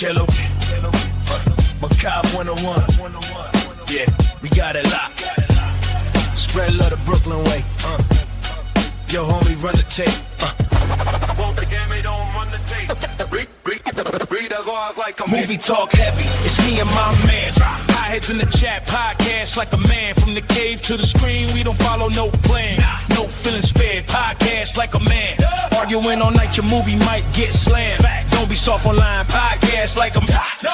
Kilo, Mancave101. Yeah, we got it locked. Spread love the Brooklyn way. Yo, homie, run the tape. Won't the gammy don't run the tape. Read as laws like a Movie talk heavy, it's me and my man. High heads in the chat, podcast like a man. From the cave to the screen, we don't follow no plan. No feeling spared, podcast like a man. Arguing all night, your movie might get slammed. Don't be soft online, podcast like I'm.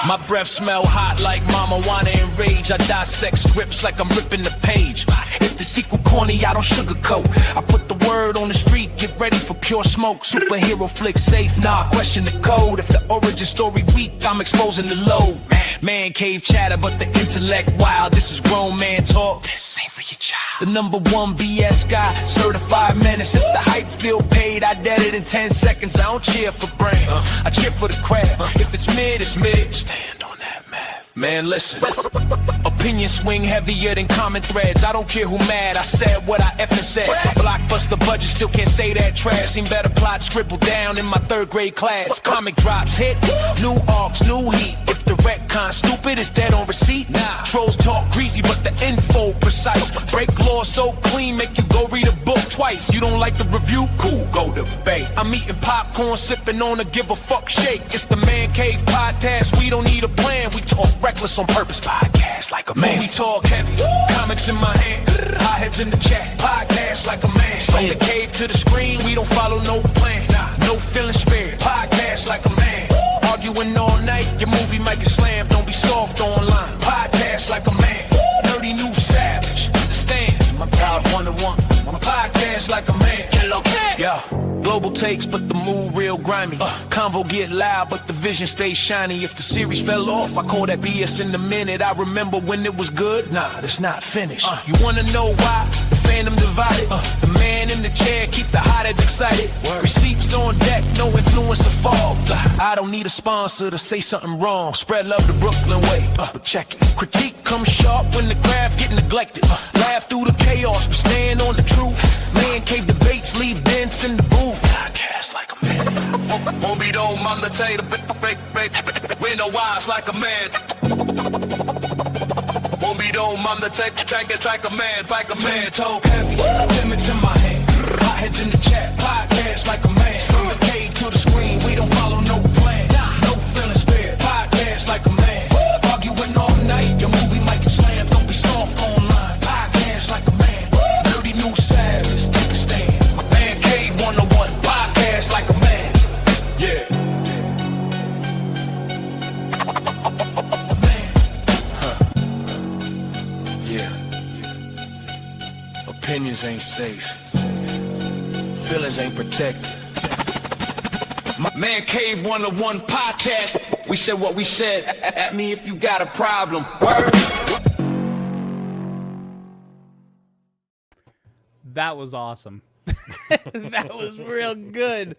My breath smell hot like marijuana and rage. I dissect scripts like I'm ripping the page. If the sequel corny, I don't sugarcoat. I put the word on the street, get ready for pure smoke. Superhero flick safe, nah, question the code. If the origin story weak, I'm exposing the load. Man cave chatter, but the intellect wild. This is grown man talk. This ain't for your child. The number one BS guy, certified menace. If the hype feel paid, I dead it in 10 seconds. I don't cheer for brain, I cheer for the craft. If it's mid, it's mid. Stand on that math. Man, listen. Opinions swing heavier than common threads. I don't care who mad, I said what I effing said. Blockbuster budget, still can't say that trash. Seen better plot scribbled down in my 3rd grade class. Comic drops hit, new arcs, new heat. If the retcon stupid, it's dead on receipt. Nah, trolls talk greasy, but the info precise. Break law so clean, make you go read a book twice. You don't like the review? Cool, go debate. I'm eating popcorn, sipping on a give a fuck shake. It's the Man Cave Podcast, we don't need a plan. We talk reckless on purpose, podcast like a man. We talk heavy, comics in my hand, high heads in the chat, podcast like a man. From the cave to the screen, we don't follow no plan. No feeling spared, podcast like a man. Arguing all night, your movie might get slammed. Don't be soft online, podcast like a man. Nerdy new savage, understand? Mancave101, my podcast like a man. Yeah. Global takes, but the mood real grimy. Convo get loud, but the vision stays shiny. If the series fell off, I call that BS in a minute. I remember when it was good, nah, that's not finished. You wanna know why the fandom divided? The man in the chair keep the hotheads excited. Receipts on deck, no influence to fall. I don't need a sponsor to say something wrong. Spread love the Brooklyn way, but check it. Critique comes sharp when the craft get neglected. Laugh through the chaos, but stand on the truth. Man cave debates, leave dents in the booth. Podcast like a man. Homie don't meditate, we know wise like a man. Homie don't meditate, track it like a man, like a man. Talk heavy, limits in my hand. Hot heads in the chat, podcast like a man. From the cave to the screen, we don't follow no plan. No feeling spared, podcast like a man. Arguing all night, your movie might get slammed. Don't be soft online, podcast like a man. Dirty new savage, take a stand. Mancave101 Podcast like a man. Yeah. Yeah. Opinions ain't safe. Feelings ain't protected. Mancave101 Podcast. We said what we said. At me if you got a problem. Word. That was awesome. That was real good.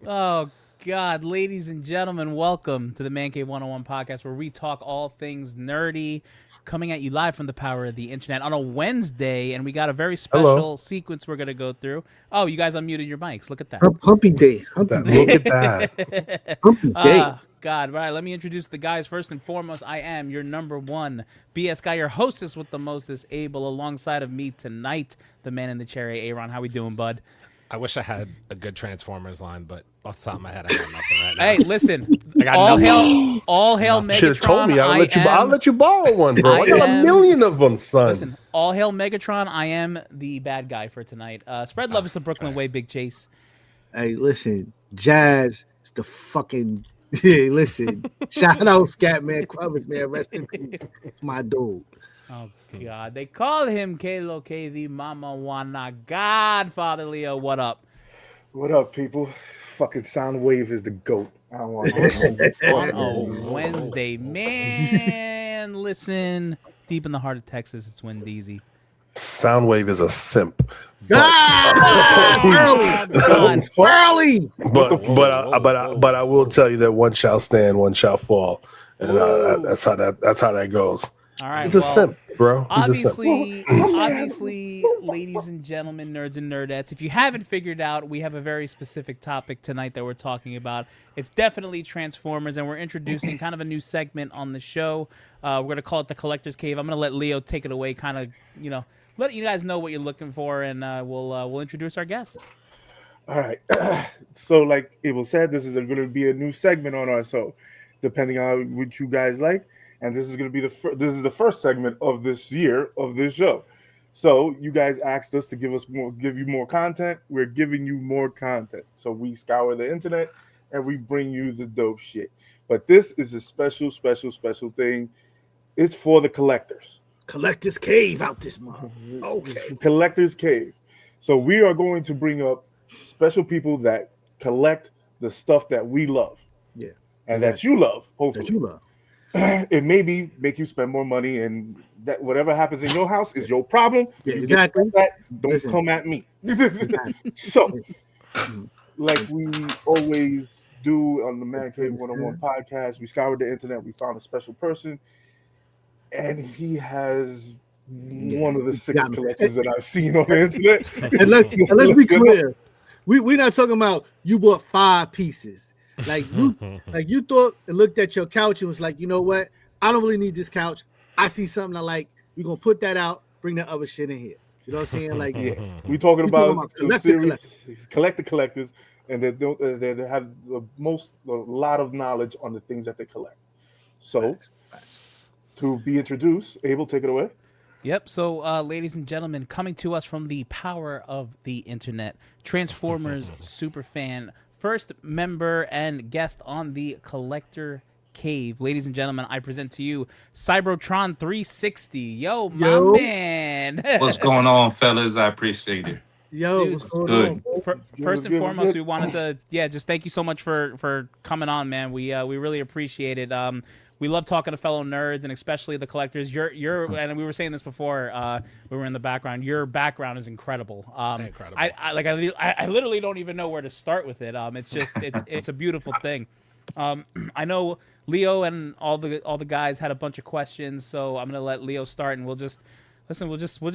Oh, God. Ladies and gentlemen, welcome to the Mancave101 Podcast, where we talk all things nerdy, coming at you live from the power of the internet on a Wednesday, and we got a very special sequence we're going to go through. Oh, you guys unmuted your mics. Look at that. Humpy day. Look at that. Humpy day. God, right. Let me introduce the guys. First and foremost, I am your number one BS guy, your hostess with the mostest, Abel, alongside of me tonight, the man in the chair, Aaron. How we doing, bud? I wish I had a good Transformers line, but off the top of my head, I got nothing right now. Hey, listen. I got nothing. All hail Megatron. Should have told me. I'll let you borrow one, bro. I got a million of them, son. Listen, all hail Megatron. I am the bad guy for tonight. Spread love is the Brooklyn way, Big Chase. Hey, listen. Jazz is the fucking... Hey, listen. Shout out Scatman Crummers, man. Rest in peace. It's my dude. Oh, God. They call him Kalo K, the Mama Wana Godfather. Leo, what up? What up, people? Fucking Soundwave is the GOAT. I don't want On a Wednesday. Man, listen. Deep in the heart of Texas, it's Wendeezy. Soundwave is a simp. Early. But I will tell you that one shall stand, one shall fall, and that's how that goes. All right. He's a simp, bro. He's a simp. Obviously, ladies and gentlemen, nerds and nerdettes, if you haven't figured out, we have a very specific topic tonight that we're talking about. It's definitely Transformers, and we're introducing kind of a new segment on the show. We're going to call it the Collectors Cave. I'm going to let Leo take it away, kind of, let you guys know what you're looking for, and we'll introduce our guest. All right. So, like Abel said, this is going to be a new segment on our show, depending on what you guys like. And this is going to be the first segment of this year of this show. So you guys asked us to give you more content. We're giving you more content. So we scour the internet and we bring you the dope shit. But this is a special thing. It's for the collectors. Collectors Cave out this month. Okay. Collectors Cave. So we are going to bring up special people that collect the stuff that we love. Yeah. And that you love, hopefully. That you love. It may make you spend more money, and that whatever happens in your house is your problem. Yeah, exactly. Don't come at me. So, like we always do on the Mancave101 podcast, we scoured the internet, we found a special person, and he has one of the sickest collections that I've seen on the internet. And let's be clear. We're not talking about you bought 5 pieces. Like you thought and looked at your couch and was like, you know what? I don't really need this couch. I see something I like. We're gonna put that out, bring that other shit in here. You know what I'm saying? Like, yeah, we're talking about collectors, and they have a lot of knowledge on the things that they collect. So, to be introduced, Abel, take it away. Yep. So, ladies and gentlemen, coming to us from the power of the internet, Transformers Superfan, first member and guest on the Collector Cave. Ladies and gentlemen, I present to you Cybrotron360. Yo, my man. What's going on, fellas? I appreciate it. Yo, dude, what's going on? First and foremost, we wanted to, just thank you so much for coming on, man. We really appreciate it. We love talking to fellow nerds and especially the collectors. And we were saying this before we were in the background. Your background is incredible. Incredible. I literally don't even know where to start with it. It's just it's a beautiful thing. I know Leo and all the guys had a bunch of questions, so I'm gonna let Leo start, and we'll just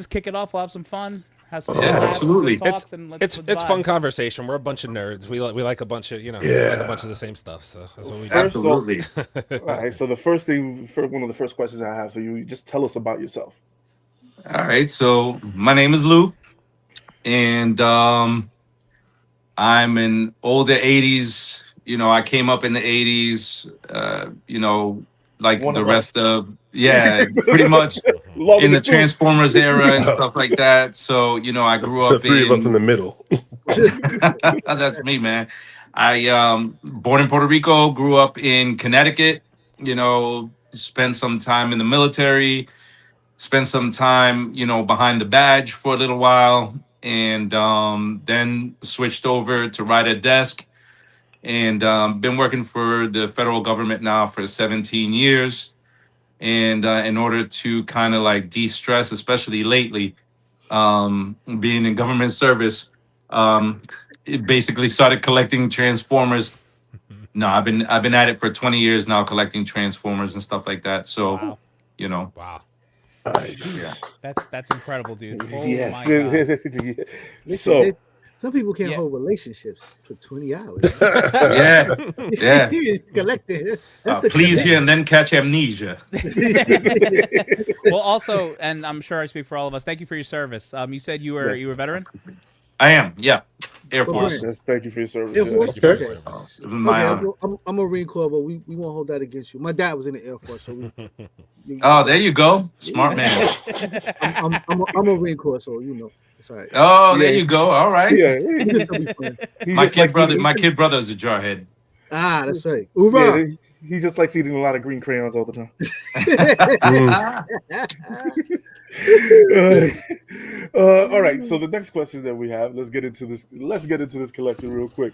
kick it off. We'll have some fun. Absolutely. It's fun conversation. We're a bunch of nerds. We like a bunch of we like a bunch of the same stuff. So that's what we do. Absolutely. All right. So one of the first questions I have for you, just tell us about yourself. All right. So my name is Lou, and I'm an older '80s. I came up in the '80s. Like the rest of pretty much in the Transformers era and stuff like that. So I grew up. The three of us in the middle. That's me, man. I born in Puerto Rico, grew up in Connecticut. Spent some time in the military. Spent some time, behind the badge for a little while, and then switched over to ride a desk. And been working for the federal government now for 17 years. And in order to kind of like de-stress, especially lately, being in government service, it basically started collecting Transformers. No, I've been at it for 20 years now, collecting Transformers and stuff like that. So, Wow. Nice. Yeah. That's incredible, dude. Oh Yes. my God. So. Some people can't hold relationships for 20 hours. Yeah. He's collecting. Please hear and then catch amnesia. Well, also, and I'm sure I speak for all of us, thank you for your service. You said you were a veteran? I am, yeah. Air Force. Yes, thank you for your service. Air Force? Thank you for your service. My honor. I'm a Marine Corps, but we won't hold that against you. My dad was in the Air Force, so Oh, there you go. Smart man. I'm a Marine Corps, so it's all right. Oh, there you go. All right. Yeah. My kid brother is a jarhead. Ah, that's right. Hoorah. Yeah, he just likes eating a lot of green crayons all the time. All right. So the next question that we have, let's get into this collection real quick.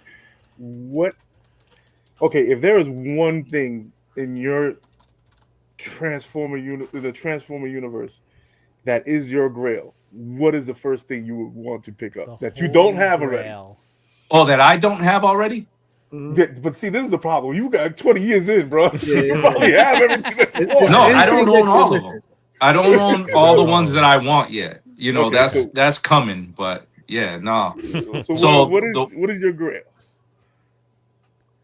If there is one thing in your Transformer universe that is your grail, what is the first thing you would want to pick up that you don't have already? Oh, that I don't have already? Mm-hmm. But see, this is the problem. You got 20 years in, bro. You probably have everything that you want. No, I don't own all of them. I don't own all the ones that I want yet. You know, Okay, that's coming, but yeah, no. So what is your grail?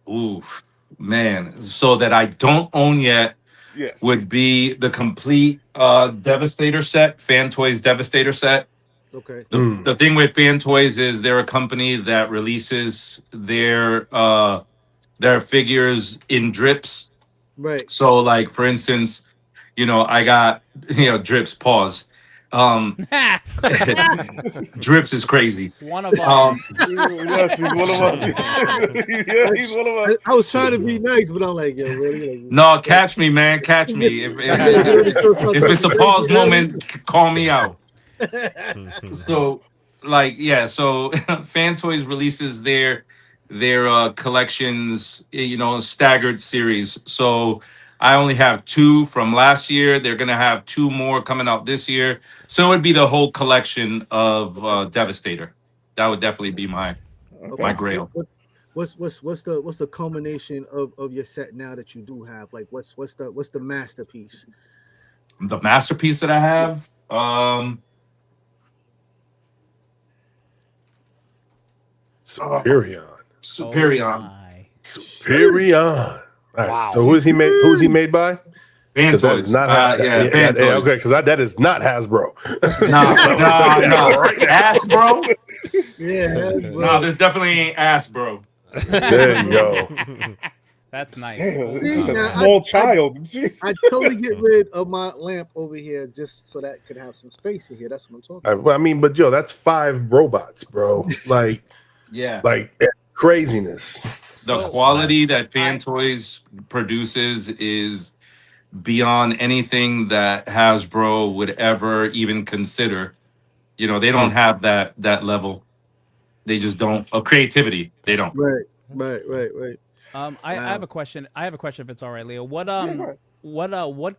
Oof, man. So that I don't own yet Yes. would be the complete Devastator set, Fan Toys Devastator set. Okay. The thing with Fan Toys is they're a company that releases their figures in drips. Right. So, like, for instance, you know, I got, you know, drips, pause. Drips is crazy. One of us. Yes, he's one of us. Yeah, he's one of us. I was trying to be nice, but I'm like, yo, really? Like, No, catch me, man. Catch me. If it's a pause moment, call me out. So, like, yeah, so Fan Toys releases their collections, you know, staggered series. So I only have 2 from last year. They're gonna have 2 more coming out this year. So it would be the whole collection of Devastator. That would definitely be my grail. What's the culmination of your set now that you do have? Like, what's the masterpiece? The masterpiece that I have, Superion. Superion. Superion. All right. So who's he made by? Fan That Toys. is not Fan Toys. okay, because that is not Hasbro. No. Hasbro? Yeah. No, this definitely ain't Hasbro. There you go. That's nice. Small child. Jeez. I totally get rid of my lamp over here just so that could have some space in here. That's what I'm talking about. Well, I mean, but that's 5 robots, bro. Like craziness. The quality that Fan Toys produces is beyond anything that Hasbro would ever even consider. You know, they don't have that level. They just don't. Of creativity, they don't. Right. I have a question. If it's all right, Leo. What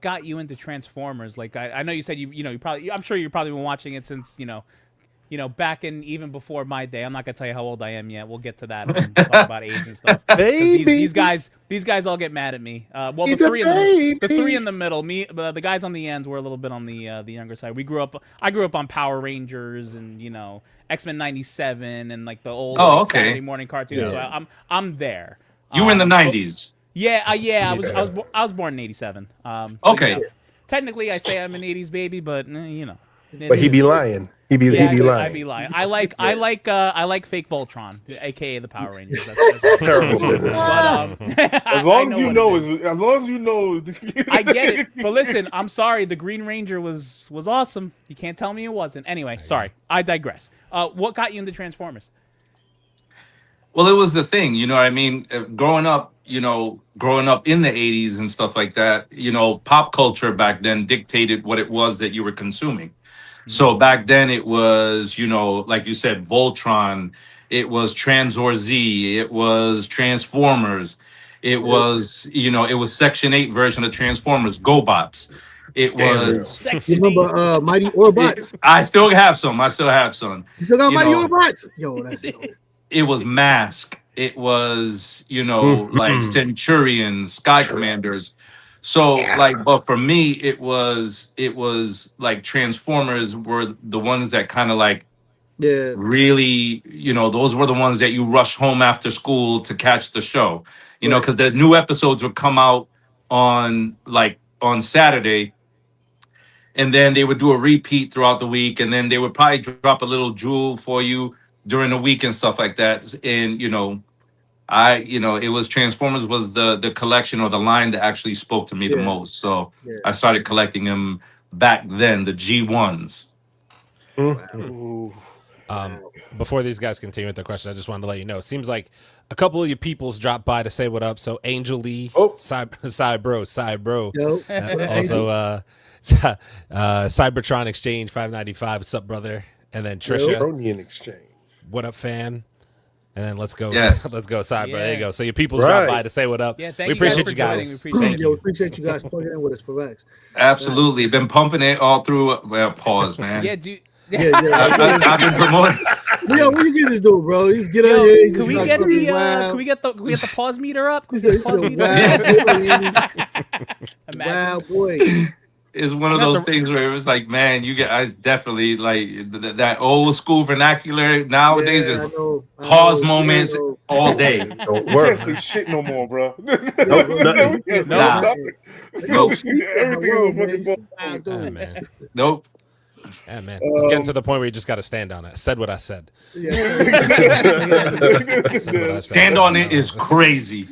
got you into Transformers? Like, I know you said I'm sure you've probably been watching it since back in even before my day. I'm not gonna tell you how old I am yet. We'll get to that and talk about age and stuff. These guys all get mad at me. Well, the three in the middle, the guys on the end were a little bit on the younger side. I grew up on Power Rangers and X-Men '97 and like the old Saturday morning cartoons. Yeah. So I'm there. You were in the '90s. Yeah. I was born in '87. Okay. Technically, I say I'm an '80s baby, but But he be lying. He be lying. I'd be lying. I like fake Voltron, aka the Power Rangers. That's terrible business. As long as you know, I get it. But listen, I'm sorry. The Green Ranger was awesome. You can't tell me it wasn't. Anyway, sorry. I digress. What got you into Transformers? Well, it was the thing, you know what I mean? Growing up in the 80s and stuff like that, pop culture back then dictated what it was that you were consuming. So back then it was, like you said, Voltron, it was Transor Z, it was Transformers, it was, it was Section 8 version of Transformers, GoBots. It was Section 8. Remember Mighty Orbots? I still have some. You still got Mighty Orbots? Yo, that's dope. It was Mask. It was, like Centurion, Sky Commanders. So but for me, it was like Transformers were the ones that kind of really, those were the ones that you rush home after school to catch the show, because the new episodes would come out on Saturday, and then they would do a repeat throughout the week, and then they would probably drop a little jewel for you during the week and stuff like that. And, it was Transformers was the collection or the line that actually spoke to me the most. So I started collecting them back then, the G1s. Before these guys continue with their question, I just wanted to let you know, it seems like a couple of your peoples dropped by to say what up. So Angel Lee, Cybro, also Cybrotron Exchange 595. What's up, brother? And then Trisha, Exchange. What up, fan? And then let's go, Yes. let's go, Cyber. Yeah. There you go. So your people's dropped by to say what up. Yeah, thank we you guys appreciate for you guys. joining. We appreciate We appreciate you guys plugging in with us for Rex. Absolutely. Been pumping it all through. Well, pause, man. Yeah, dude. I've been promoting. Yo, what you get this dude, bro? He's get on here. Can we get the pause meter up? Can we get the pause meter up? Wow, boy. is one of those things where it was like, man, you guys definitely like that old school vernacular nowadays is pause moments all day. Don't You work. can't say shit no more, bro. Nope, nothing. Nope. Everything is a fucking Yeah, man. Nope. Yeah, man. It's getting to the point where you just got to stand on it. I said what I said. Yeah. Stand on it is crazy.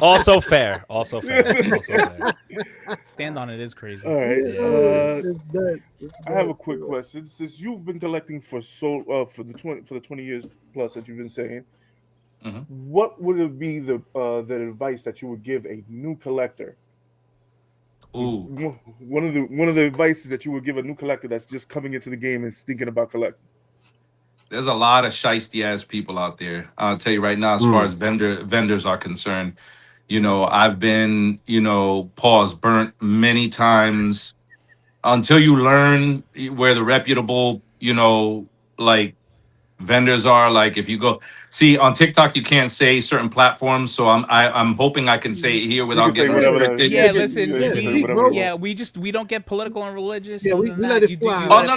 Also fair. Also fair. Also fair. Stand on it is crazy. All right. It's nuts. I have a quick question. Since you've been collecting for for the 20 years plus that you've been saying, Mhm. what would it be the advice that you would give a new collector? Ooh. One of the advices that you would give a new collector that's just coming into the game and thinking about collecting. There's a lot of shiesty ass people out there. I'll tell you right now, as far as vendors are concerned, you know, I've been, you know, burnt many times until you learn where the reputable, you know, like vendors are. Like if you go see on TikTok, you can't say certain platforms, so I'm hoping I can say it here without getting restricted. Yeah, listen, we don't get political and religious. Yeah, we let it fly. Oh no.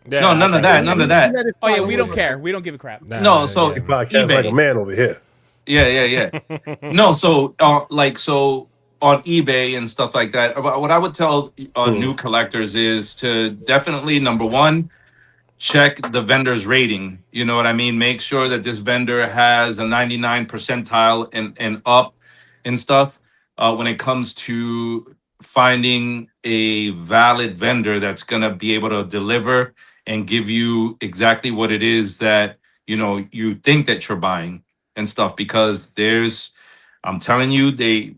Yeah, No, none of that. None of that. Oh yeah, we don't care. We don't give a crap. No, so yeah. Podcast eBay. like a man over here. Yeah. No, so so on eBay and stuff like that, what I would tell new collectors is to definitely, number one, check the vendor's rating. You know what I mean? Make sure that this vendor has a 99 percentile and up and stuff when it comes to finding a valid vendor that's going to be able to deliver and give you exactly what it is that, you know, you think that you're buying and stuff. Because I'm telling you,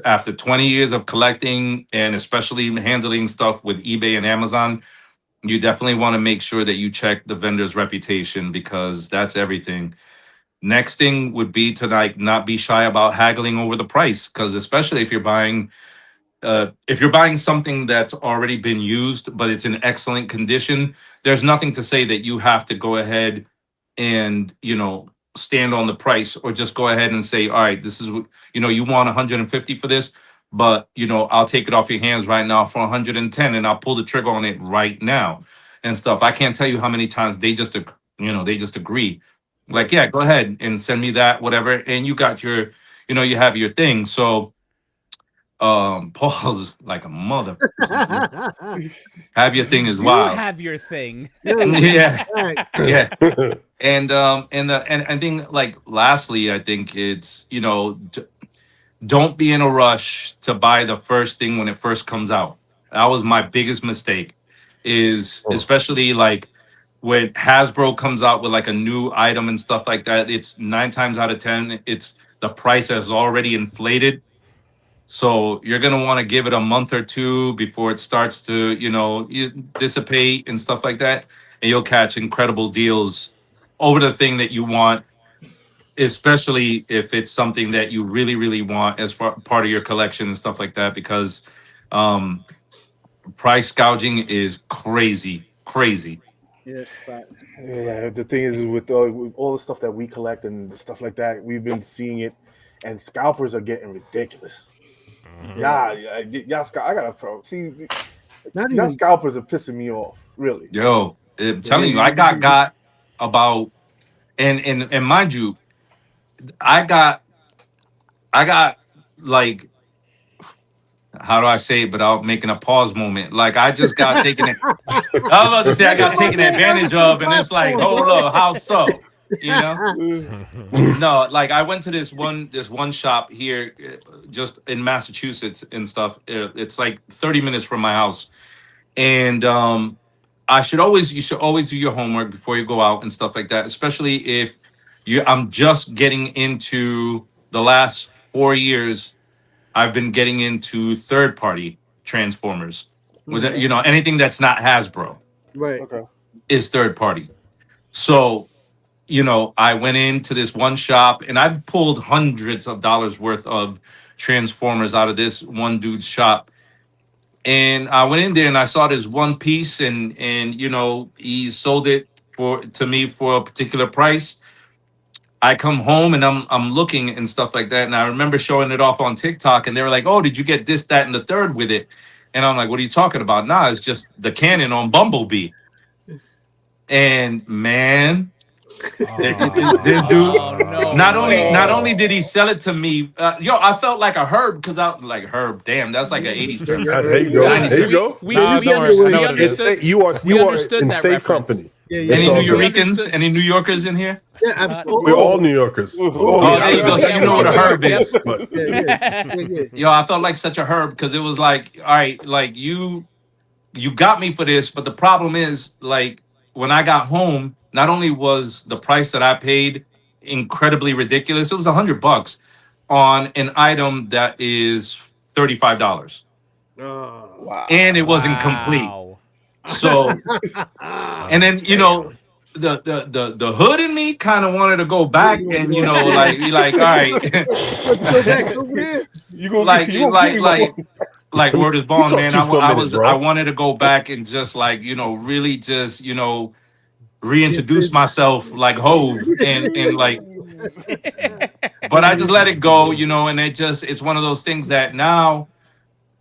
after 20 years of collecting and especially handling stuff with eBay and Amazon, you definitely want to make sure that you check the vendor's reputation, because that's everything. Next thing would be to like not be shy about haggling over the price, because especially if you're buying something that's already been used but it's in excellent condition, there's nothing to say that you have to go ahead and, you know, stand on the price, or just go ahead and say, all right, this is what, you know, you want 150 for this, but, you know, I'll take it off your hands right now for 110 and I'll pull the trigger on it right now and stuff. I can't tell you how many times they just agree. Like, yeah, go ahead and send me that, whatever. And you got your, you know, you have your thing. So, Paul's like a mother. Have your thing as well. You have your thing. Yeah. And I think, like, lastly, I think it's, you know, don't be in a rush to buy the first thing when it first comes out. That was my biggest mistake, is especially like when Hasbro comes out with like a new item and stuff like that. It's 9 times out of 10, it's the price has already inflated. So you're going to want to give it a month or two before it starts to, you know, dissipate and stuff like that. And you'll catch incredible deals over the thing that you want, especially if it's something that you really, really want as part of your collection and stuff like that, because price gouging is crazy. Yes, fact. Yeah, the thing is with all the stuff that we collect and stuff like that, we've been seeing it, and scalpers are getting ridiculous. Yeah, I got a problem. See, now scalpers are pissing me off, really. Yo, I'm telling you, I got about, and mind you, I got like, how do I say it without making a pause moment? Like, I just got taken it. I was about to say I got taken advantage of, and it's like, hold up, how so? You know? No, like, I went to this one shop here, just in Massachusetts and stuff. It's like 30 minutes from my house, and you should always do your homework before you go out and stuff like that. Especially if I'm just getting into the last 4 years. I've been getting into third-party Transformers. With you know, anything that's not Hasbro, Right. Okay. is third-party. So, you know, I went into this one shop, and I've pulled hundreds of dollars worth of Transformers out of this one dude's shop. And I went in there and I saw this one piece, and you know, he sold it to me for a particular price. I come home and I'm looking and stuff like that. And I remember showing it off on TikTok and they were like, oh, did you get this, that, and the third with it? And I'm like, what are you talking about? Nah, it's just the Canon on Bumblebee. And man, this dude, not only did he sell it to me, I felt like a Herb because I was like, Herb, damn, that's like an 80s term. There you go. There you go. We understood. You are understood in that safe reference. company. Any New Yorkers? Any New Yorkers in here? Yeah, We're all New Yorkers. Oh, there you go. So you know what a Herb is. yeah. Yo, I felt like such a Herb because it was like, all right, like you got me for this, but the problem is, like, when I got home, not only was the price that I paid incredibly ridiculous, it was $100 on an item that is $35. Wow. And it wasn't complete. So, and then the hood in me kind of wanted to go back and be like, all right, You go like word is bond, man. Bro. I wanted to go back and just like really just reintroduce myself like Hove and like, but I just let it go, and it's one of those things that now.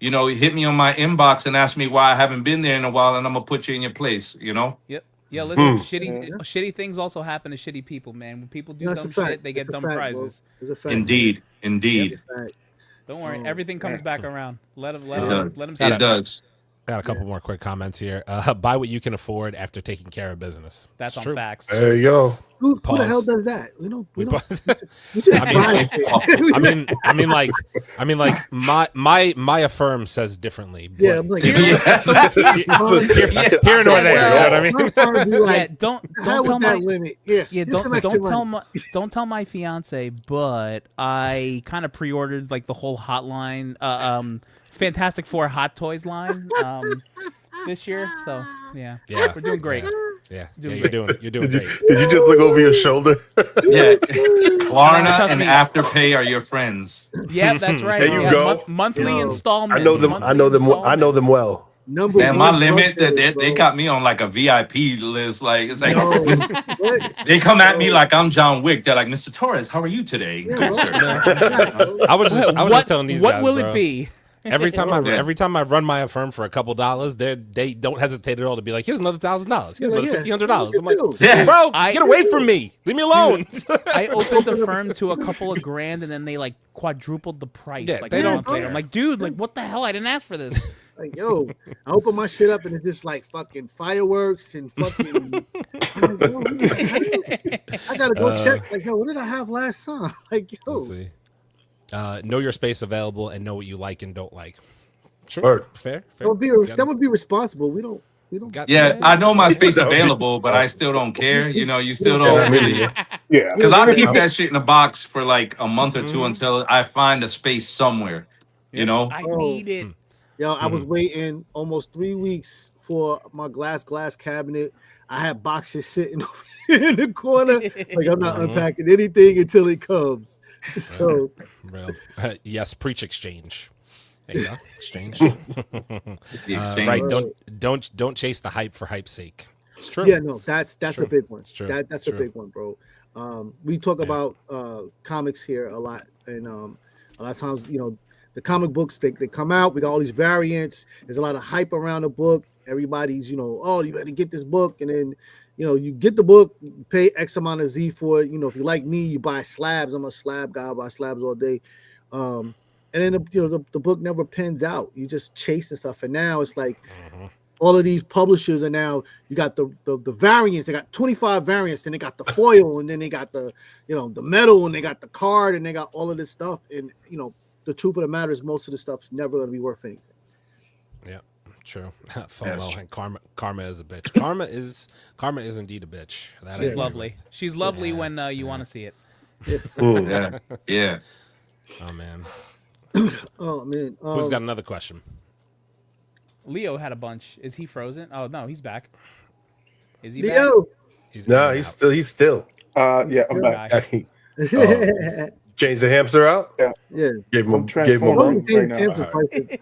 Hit me on my inbox and ask me why I haven't been there in a while, and I'm gonna put you in your place. Yep. Yeah, listen, shitty things also happen to shitty people, man. When people do dumb shit, they get dumb prizes. Indeed. Don't worry, everything comes back around. Let him see it. Does. Got a couple more quick comments here. Buy what you can afford after taking care of business. That's on true. facts. There you go. Who the hell does that? We don't. I mean, like my affirm says differently. Yeah, I'm like, here nor there. You know what I mean? Like, don't tell my limit. don't tell my fiance, but I kind of pre-ordered like the whole hotline, Fantastic Four Hot Toys line this year. So yeah, we're doing great. Yeah, you're doing great. Did you just look over your shoulder? Yeah, Klarna and Afterpay are your friends. Yeah, that's right. There you go. Monthly installments. I know them well. Man, my limit they got me on like a VIP list. Like it's like they come at me like I'm John Wick. They're like, Mr. Torres, how are you today? Good, sir. I was just telling these guys, what will bro. it be? Every time I run my affirm for a couple dollars, they don't hesitate at all to be like, here's another $1,000. Here's another $1,500. I'm like, bro, get away from me. Leave me alone. I opened the firm to a couple of grand, and then they like quadrupled the price. Yeah, like they a don't month later. I'm like, dude, like what the hell? I didn't ask for this. Like, yo, I open my shit up and it's just like fucking fireworks and fucking. I gotta go check. Like, yo, what did I have last time? Like, yo. Let's see. Know your space available and know what you like and don't like. Sure. Word. Fair. That would be responsible. We don't. Yeah, I know my space available, but I still don't care. You still don't really. Yeah. Because I'll keep that shit in a box for like a month or two until I find a space somewhere. I need it. Yo, I was waiting almost 3 weeks for my glass cabinet. I had boxes sitting in the corner. Like, I'm not unpacking anything until it comes. So, yes, preach exchange. There you go. Exchange. Exchange. Right. Don't chase the hype for hype's sake. It's true. Yeah, no, that's a big one. It's true. That's a big one, bro. We talk about comics here a lot, and a lot of times, the comic books they come out. We got all these variants. There's a lot of hype around the book. Everybody's, oh, you better get this book, and then you get the book, you pay X amount of Z for it. If you like me, you buy slabs. I'm a slab guy. I buy slabs all day. And then the book never pins out. You just chasing stuff. And now it's like all of these publishers are now, you got the variants. They got 25 variants. Then they got the foil, and then they got the the metal, and they got the card, and they got all of this stuff. And the truth of the matter is most of the stuff's never going to be worth anything. Yeah. True. FOMO and karma is a bitch. Karma is indeed a bitch. She's lovely. She's lovely when you want to see it. Yeah. Oh man. Oh man. Who's got another question? Leo had a bunch. Is he frozen? Oh no, he's back. Is he Leo? back? He's still. Yeah, I'm back. Changed the hamster out. Yeah. Gave him a Transformers bump. right now.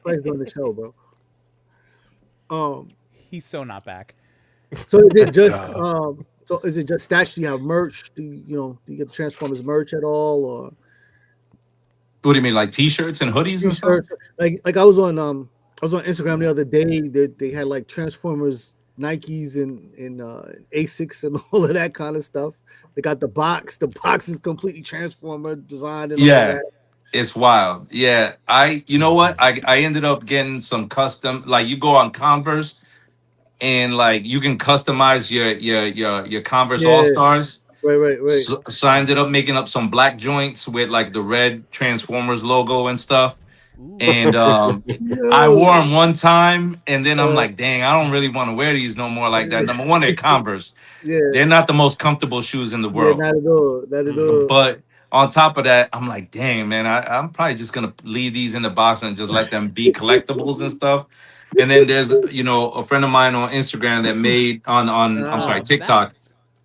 Price on the show, bro. He's so not back. So it did just So is it just stats? Do you have merch? Do you get the Transformers merch at all? Or What do you mean, like T-shirts and hoodies and stuff? Like I was on Instagram the other day. They had like Transformers Nikes and Asics and all of that kind of stuff. They got the box. The box is completely Transformer designed. And all that. It's wild. Yeah, you know what? I ended up getting some custom. Like you go on Converse, and like you can customize your Converse All Stars. Right. So I ended up making up some black joints with like the red Transformers logo and stuff. And I wore them one time, and then I'm like, dang, I don't really want to wear these no more like that. Number one, they're Converse. They're not the most comfortable shoes in the world. Not at all. But on top of that, I'm like, dang, man, I'm probably just gonna leave these in the box and just let them be collectibles and stuff. And then there's a friend of mine on Instagram that made on TikTok.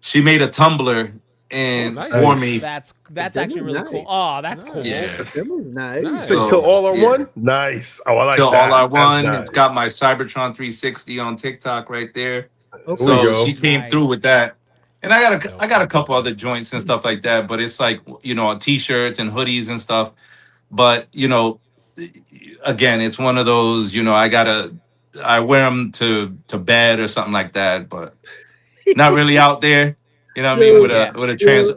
She made a tumbler and for me. That's actually really cool. Oh, that's cool. Yes. That was nice. So till all are one? Nice. Oh, I like till that. All are one. Nice. It's got my Cybrotron360 on TikTok right there. Okay. So she came through with that. And I got a couple other joints and stuff like that, but it's like, T-shirts and hoodies and stuff. But, again, it's one of those, I wear them to bed or something like that, but not really out there. You know what I mean? With a trans,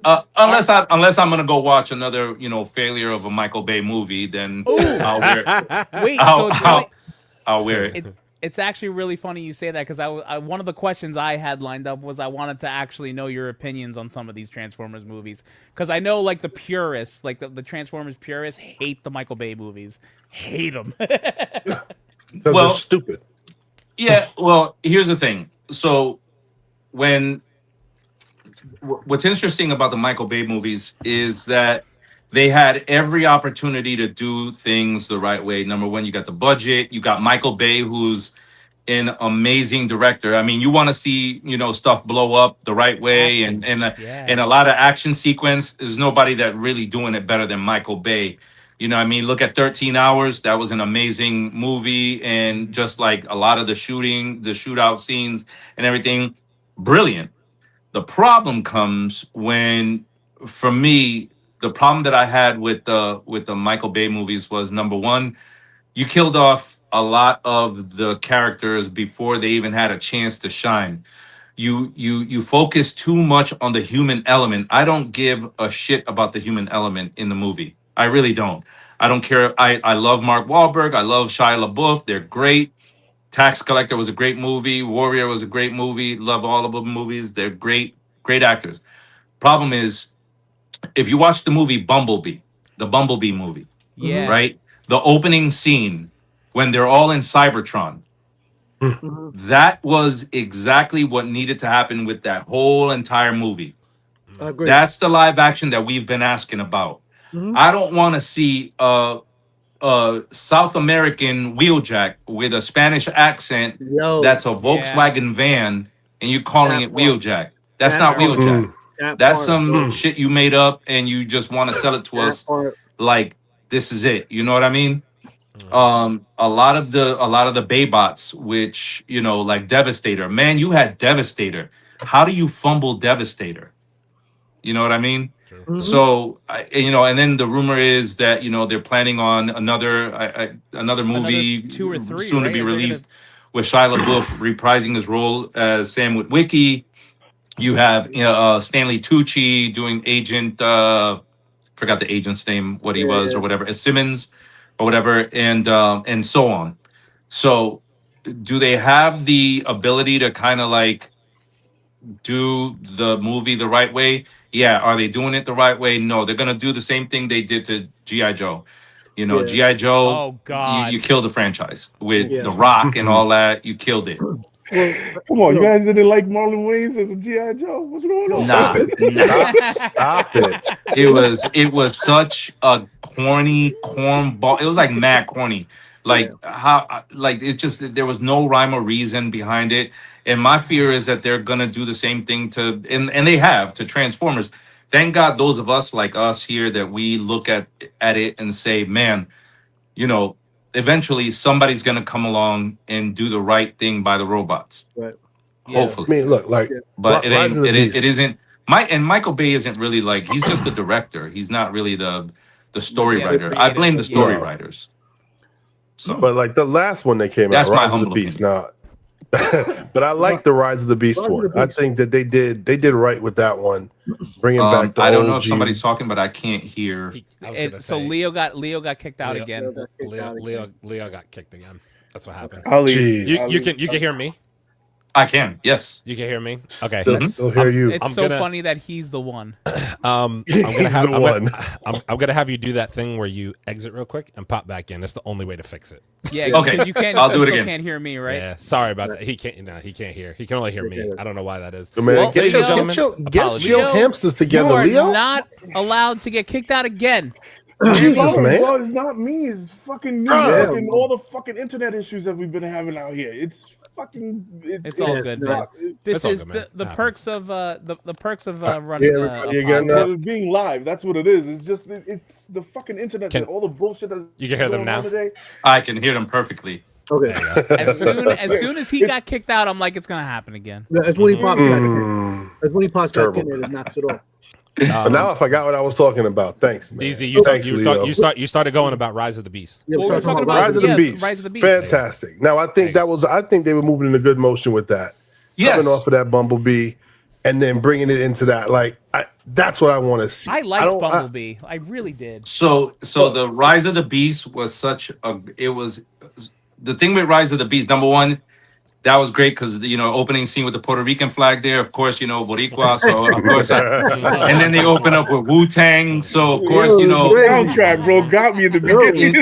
unless I'm gonna go watch another, failure of a Michael Bay movie, then I'll wear it. Wait, I'll wear it. It's actually really funny you say that, because I one of the questions I had lined up was I wanted to actually know your opinions on some of these Transformers movies, because I know like the purists, like the Transformers purists, hate the Michael Bay movies, hate them. Because they're stupid. Yeah. Well, here's the thing. So what's interesting about the Michael Bay movies is that they had every opportunity to do things the right way. Number one, you got the budget. You got Michael Bay, who's an amazing director. I mean, you want to see, stuff blow up the right way and a lot of action sequence. There's nobody that really doing it better than Michael Bay. You know what I mean? Look at 13 Hours. That was an amazing movie. And just like a lot of the shootout scenes and everything, brilliant. The problem comes when, for me, the problem that I had with the Michael Bay movies was, number one, you killed off a lot of the characters before they even had a chance to shine. You focus too much on the human element. I don't give a shit about the human element in the movie. I really don't. I don't care. I love Mark Wahlberg. I love Shia LaBeouf. They're great. Tax Collector was a great movie. Warrior was a great movie. Love all of the movies. They're great actors. Problem is, if you watch the movie Bumblebee, the Bumblebee movie, right? The opening scene when they're all in Cybertron, that was exactly what needed to happen with that whole entire movie. That's the live action that we've been asking about. I don't want to see a South American wheeljack with a Spanish accent that's a Volkswagen van and you calling it wheeljack. That's not wheeljack. That's some shit you made up and you just want to sell it to us like this is it. You know what I mean? A lot of the Baybots, which like Devastator. Man, you had Devastator. How do you fumble Devastator? You know what I mean? So and then the rumor is that they're planning on another movie, 2 or 3 soon to be released with Shia LaBeouf reprising his role as Sam Witwicky. You have Stanley Tucci doing Agent, forgot the agent's name, what he was or whatever, Simmons or whatever, and so on. So do they have the ability to kind of like do the movie the right way? Yeah. Are they doing it the right way? No, they're going to do the same thing they did to G.I. Joe. G.I. Joe, oh, God. You killed the franchise with The Rock and all that. You killed it. Come on, you guys didn't like Marlon Wayans as a G.I. Joe? What's going on? Stop it. It was such a corny cornball. It was like mad corny. Like it's just there was no rhyme or reason behind it. And my fear is that they're gonna do the same thing to and they have to Transformers. Thank God those of us like us here that we look at it and say, man, eventually somebody's gonna come along and do the right thing by the robots. Right. Hopefully. I mean, look, like, But it Rise ain't. of the It Beast. isn't. Michael Bay isn't really like. He's just the director. He's not really the story Yeah, the writer. I blame the creative, story yeah. writers. So But like the last one that came That's out, my Rise of the humble Beast. Now, but I like the Rise of the Beast Rise of the one. I Beast. think that they did right with that one, bringing back the I don't know OG. if somebody's talking, but I can't hear. I was gonna So say, Leo got kicked out Leo- again. Leo got kicked again. That's what happened. Ali, Jeez. You can hear me. I can. Yes. You can hear me. Okay. Still hear you. It's I'm so gonna- funny that he's the one. I'm He's gonna have the one. I'm gonna have you do that thing where you exit real quick and pop back in. That's the only way to fix it. Yeah, Okay, because you can't. I'll do you it still again. Can't hear me, right? Yeah. Sorry about that. He can't. No, he can't hear. He can only hear me. I don't know why that is. So, man, Well, get ladies your, and gentlemen, get apologies. your Leo, hamsters You together, are Leo. not allowed to get kicked out again. Jesus, man. Well, it's not me. It's fucking me. Yeah. Fucking all the fucking internet issues that we've been having out here. It's fucking. It's all good, man. This That's all is good, man. the Happens. perks of the perks of running. everybody a again podcast. now. It's being live. That's what it is. It's just it's the fucking internet. Can- all the bullshit that's You can hear them going on now? today. I can hear them perfectly. Okay. As soon as he got kicked out, I'm like, it's gonna happen again. That's when he pops back. Mm. That's when he pops back Terrible. in there and knocks it off. But now I forgot what I was talking about. Thanks, man. DZ, Leo. you started going about Rise of the Beast. Yeah, Well, we're talking about Rise of the Beast. Rise of the Beast. Fantastic. Now I think I think they were moving in a good motion with that. Yes. Coming off of that Bumblebee and then bringing it into that. Like that's what I want to see. I liked don't- Bumblebee. I really did. So the Rise of the Beast was such a. It was the thing with Rise of the Beast. Number one, that was great because opening scene with the Puerto Rican flag there. Of course, Boricua. So of course, and then they open up with Wu-Tang. So of course, The soundtrack, bro, got me in the beginning.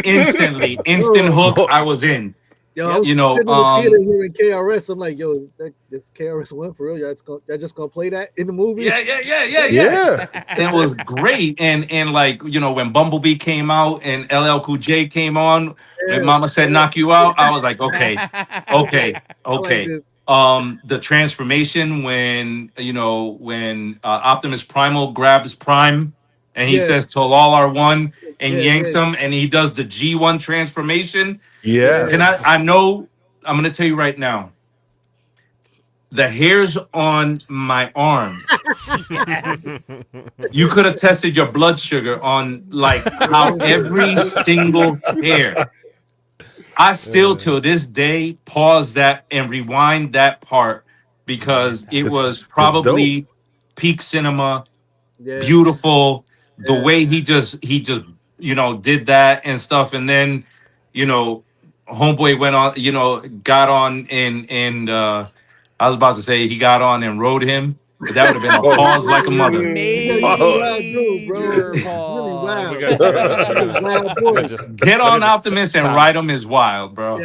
instant hook. I was in. Yo, I was You know, sitting in the theater here in KRS. I'm like, yo, is this KRS One for real? Y'all just gonna play that in the movie? Yeah. Yeah. It was great, and like when Bumblebee came out and LL Cool J came on, and Mama said knock you out, I was like, okay. I like this. The transformation when Optimus Primal grabs Prime and he Yeah. says till all are one and Yeah, yanks yeah. him and he does the G1 transformation. Yes. And I know I'm gonna tell you right now. The hairs on my arm. You could have tested your blood sugar on like how every single hair. I still till this day pause that and rewind that part because it was probably peak cinema, Yeah. beautiful. The Yeah. way he just did that and stuff, and then homeboy went on, got on and I was about to say he got on and rode him, but that would have been a pause like a mother. Major pause. Get on Optimus and ride him is wild, bro.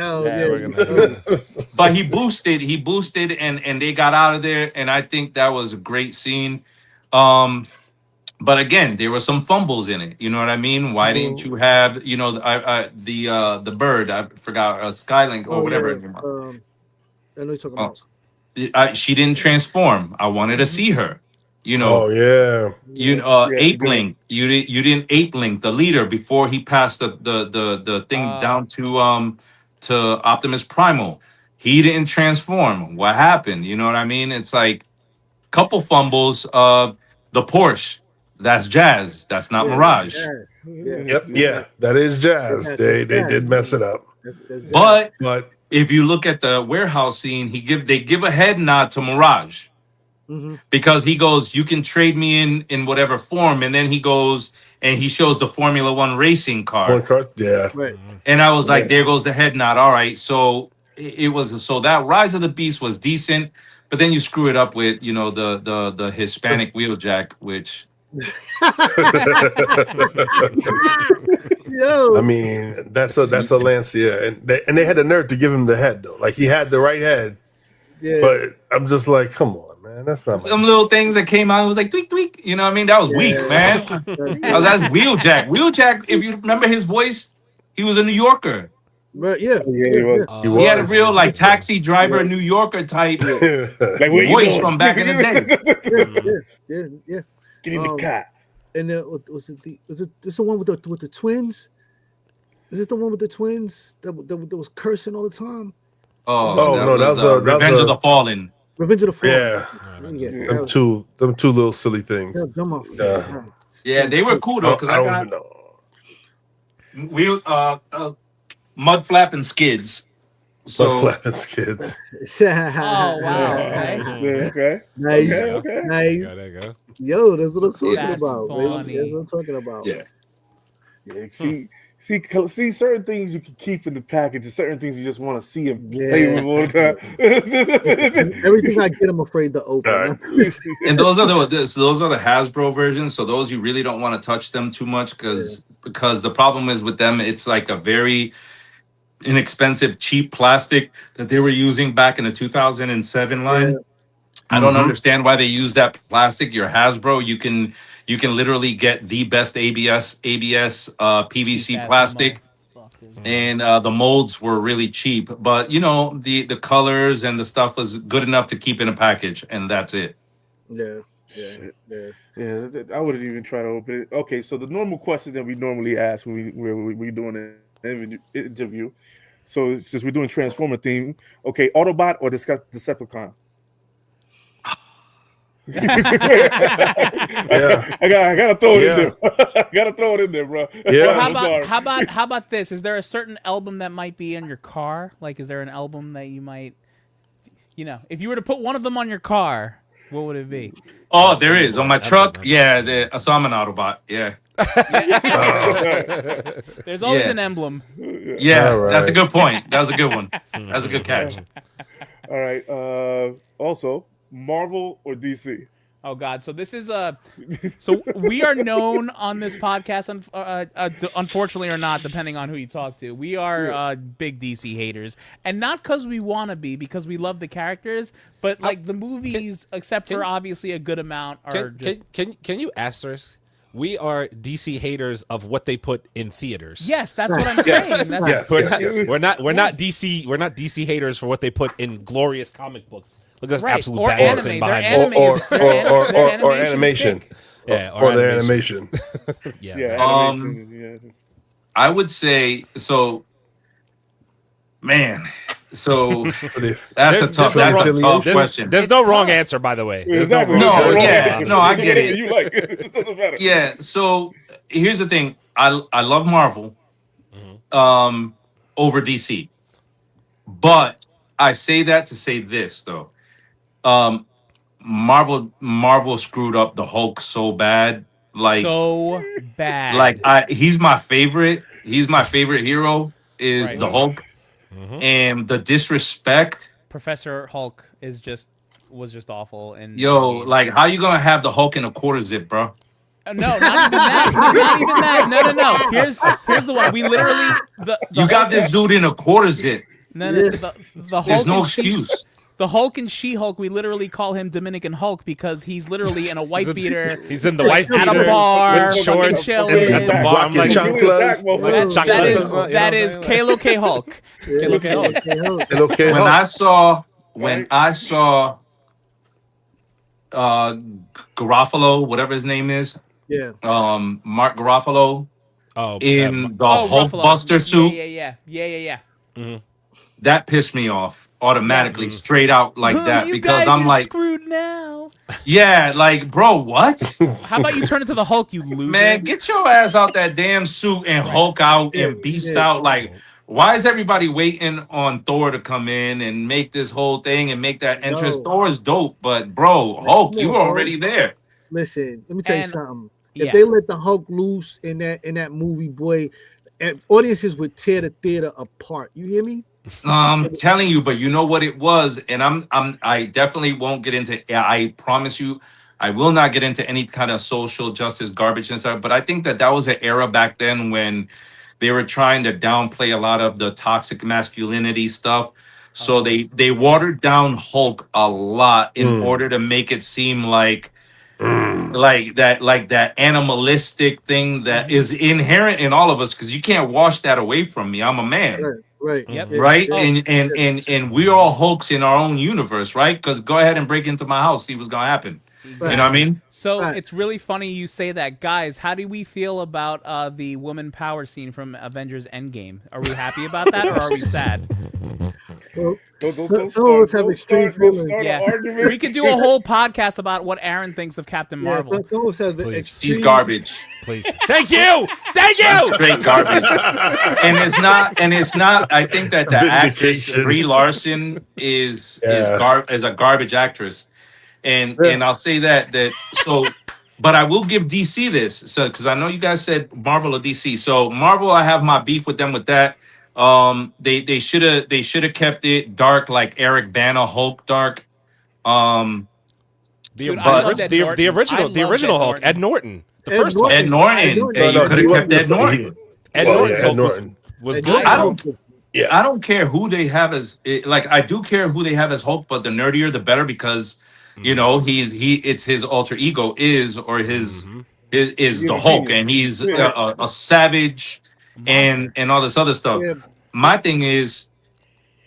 But he boosted and they got out of there, and I think that was a great scene. But again, there were some fumbles in it. You know what I mean? Why didn't you have the bird? I forgot Skylink or whatever. I know you're talking about. She didn't transform. I wanted to see her. Oh yeah. Ape Link. You didn't Ape Link the leader before he passed the thing down to Optimus Primal. He didn't transform. What happened? You know what I mean? It's like couple fumbles. The Porsche. That's Jazz. That's not Mirage. Yep. Yeah. That is Jazz. They did mess it up. But if you look at the warehouse scene, they give a head nod to Mirage. Because he goes, you can trade me in whatever form, and then he goes and he shows the Formula One racing car. Yeah. Right. And I was like, there goes the head nod. All right, so that Rise of the Beast was decent, but then you screw it up with the Hispanic wheeljack, which I mean that's a Lancia, and they had the nerve to give him the head though. Like he had the right head. Yeah. But I'm just like, come on, man. That's not some little things that came out. It was like tweak tweak. You know what I mean? That was weak, man. That's Wheeljack. Wheeljack, if you remember his voice, he was a New Yorker. But yeah, he was. He had a real like taxi driver, New Yorker type voice from back in the day. Yeah. Get in the car. And was this the one with the twins? Is it the one with the twins that was cursing all the time? Oh no, that was Revenge of the Fallen. Revenge of the Fallen. Yeah. Them two little silly things. Yeah, they were cool though, because I don't even know. Mud flap and skids. So Mud flap and skids. Oh wow! Okay. Nice. There Nice. you go, there you go. Yo, that's what I'm talking That's about. funny. Baby. That's what I'm talking about. yeah. See, certain things you can keep in the package, and certain things you just want to see and play with all the time. Everything I get, I'm afraid to open. All right. And those are the Hasbro versions. So those you really don't want to touch them too much because the problem is with them, it's like a very inexpensive, cheap plastic that they were using back in the 2007 line. I don't understand why they use that plastic. Your Hasbro, you can literally get the best ABS PVC plastic, and the molds were really cheap. But the colors and the stuff was good enough to keep in a package, and that's it. Yeah. I wouldn't even try to open it. Okay, so the normal question that we normally ask when we're doing an interview. So since we're doing Transformer theme, okay, Autobot or Decepticon? I gotta throw it in there. I gotta throw it in there, bro. Yeah. Well, how about this? Is there a certain album that might be in your car? Like, is there an album that you might, if you were to put one of them on your car, what would it be? Oh, there is on my truck. Yeah, so I'm an Autobot. Yeah. There's always an emblem. Yeah, right. That's a good point. That was a good one. That was a good catch. All right. Also, Marvel or DC? Oh God! So this is so we are known on this podcast, unfortunately or not, depending on who you talk to. We are big DC haters, and not because we want to be, because we love the characters, but like the movies, except for obviously a good amount, are Can you asterisk? We are DC haters of what they put in theaters. Yes, that's what I'm saying. We're not DC. We're not DC haters for what they put in glorious comic books. Look at this absolute bad thing behind it. Or animation. Yeah, or their animation. Animation. I would say so. Man, so that's a tough question. There's no wrong answer, by the way. Exactly. I get it. You like it. It doesn't matter. Yeah. So here's the thing. I love Marvel, over DC, but I say that to say this though. Marvel screwed up the Hulk so bad. Like so bad. Like he's my favorite. He's my favorite hero is the Hulk. And the disrespect. Professor Hulk was just awful. And like how you gonna have the Hulk in a quarter zip, bro? No, not even that. Not even that. No. Here's the one. We literally you got this dude in a quarter zip. No. The Hulk. There's no excuse. The Hulk and She-Hulk, we literally call him Dominican Hulk because he's literally in a white beater. He's in the white beater at a bar with shorts at the bar. I'm like, that is Kalo K Hulk. When I saw Garofalo, whatever his name is, Mark Garofalo, in the Hulk Buster suit, yeah. Mm-hmm. That pissed me off automatically, straight out like that, because I'm like, screwed now. Yeah, like, bro, what? How about you turn into the Hulk, you loser? Man, get your ass out that damn suit and Hulk out and beast out. Like, why is everybody waiting on Thor to come in and make this whole thing and make that entrance? Thor is dope, but bro, Hulk, you were already there. Listen, let me tell you something. If they let the Hulk loose in that movie, boy, audiences would tear the theater apart. You hear me? I'm telling you, but you know what it was, and I definitely won't get into. I promise you, I will not get into any kind of social justice garbage and stuff. But I think that was an era back then when they were trying to downplay a lot of the toxic masculinity stuff. So they watered down Hulk a lot in order to make it seem like that animalistic thing that is inherent in all of us, because you can't wash that away from me. I'm a man. Right. Right. And we're all Hulks in our own universe, right? Because go ahead and break into my house, see what's gonna happen. Right. You know what I mean? So it's really funny you say that. Guys, how do we feel about the woman power scene from Avengers Endgame? Are we happy about that or are we sad? Some of us have extreme feelings. Yeah, we could do a whole podcast about what Aaron thinks of Captain Marvel. Some of us have Please. extreme. She's garbage. Please. Thank you. Thank you. Straight garbage. And it's not. I think that the actress Vindication. Brie Larson is a garbage actress, and I'll say that so. But I will give DC this, so because I know you guys said Marvel or DC. So Marvel, I have my beef with them with that. They should have kept it dark like Eric Bana Hulk dark. The original Hulk, Ed Norton. The first one. Ed Norton. Hey, you could have kept Ed Norton. Ed Norton's Hulk was good. I don't care who they have as I do care who they have as Hulk, but the nerdier the better because you know it's his alter ego is the Hulk and he's a savage and all this other stuff. Yeah. My thing is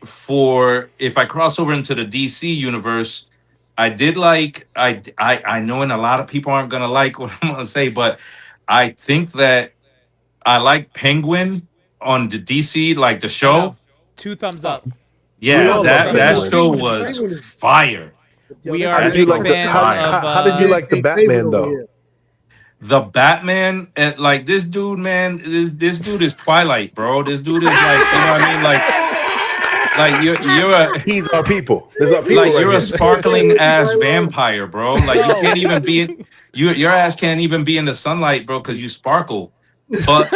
if I cross over into the DC universe, I did I know and a lot of people aren't gonna like what I'm gonna say, but I think that I like Penguin on the DC, like the show. Yeah. 2 thumbs up. Yeah, that Penguin. show was fire. We How are did you big like fans how did you like the Batman though? The Batman, like this dude, man, this dude is Twilight, bro. This dude is like, you know what I mean? Like He's our people. There's our people. like you're right a here. sparkling ass vampire, bro. Like you can't even be in your ass can't even be in the sunlight, bro, because you sparkle. But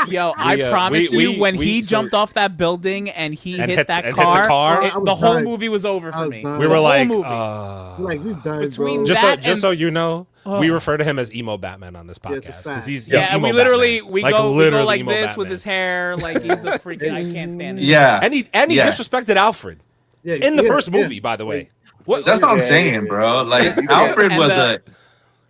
Yo, I promise you, when he jumped off that building and he hit that car, the whole movie was over for me. We were like, we done, between bro. that just so you know, we refer to him as emo Batman on this podcast because he's and emo we literally Batman. we like, go literally like emo this Batman. with his hair, like he's a freaking. I can't stand it. yeah, and he disrespected Alfred in the first movie, by the way. that's what I'm saying, bro. Like Alfred was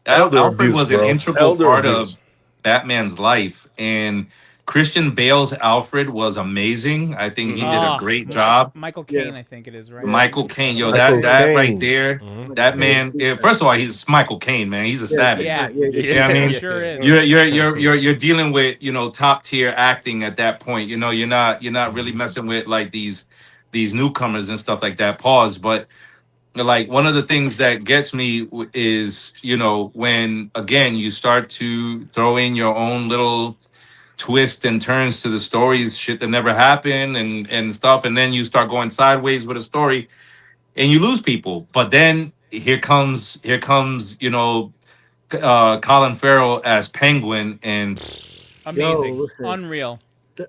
Alfred was an integral part of Batman's life, and Christian Bale's Alfred was amazing. I think he did a great job. Michael Caine, I think it is, right? Michael Caine, Michael that Caine. right there, that man. First of all, he's Michael Caine, man. He's a savage. Yeah, I mean, sure is. You're dealing with top tier acting at that point. You know, you're not really messing with like these newcomers and stuff like that. Pause, but. Like one of the things that gets me is, when again you start to throw in your own little twist and turns to the stories, shit that never happened and stuff, and then you start going sideways with a story and you lose people. But then here comes Colin Farrell as Penguin and amazing, unreal.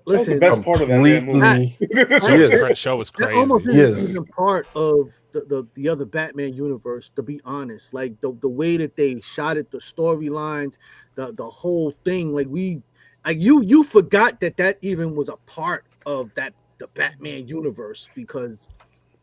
Listen, that's the best part of that movie. The show was crazy. That almost isn't even part of the other Batman universe, to be honest. Like the way that they shot it, the storylines, the whole thing. Like you forgot that even was a part of the Batman universe because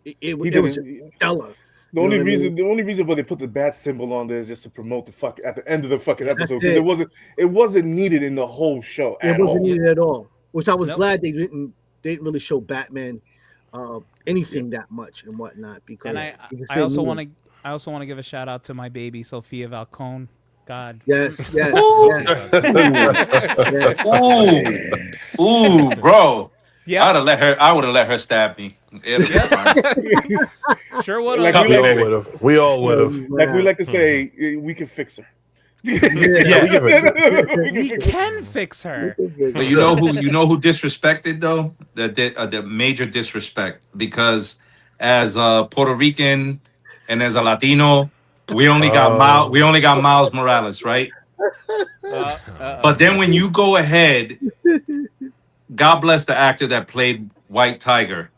it was just stellar. The only reason why they put the bat symbol on there is just to promote at the end of the fucking episode because it wasn't needed in the whole show. It wasn't needed at all. Which I was glad they didn't really show Batman anything that much and whatnot because I also want to give a shout out to my baby Sophia Falcone. God. Yes. Ooh, bro. Yeah. I would have let her stab me. Sure would have. We all would have. Like we like to say, we can fix her. We can fix her. But you know who disrespected though? The major disrespect, because as a Puerto Rican and as a Latino, we only got Miles Morales, right? But then when you go ahead, God bless the actor that played White Tiger.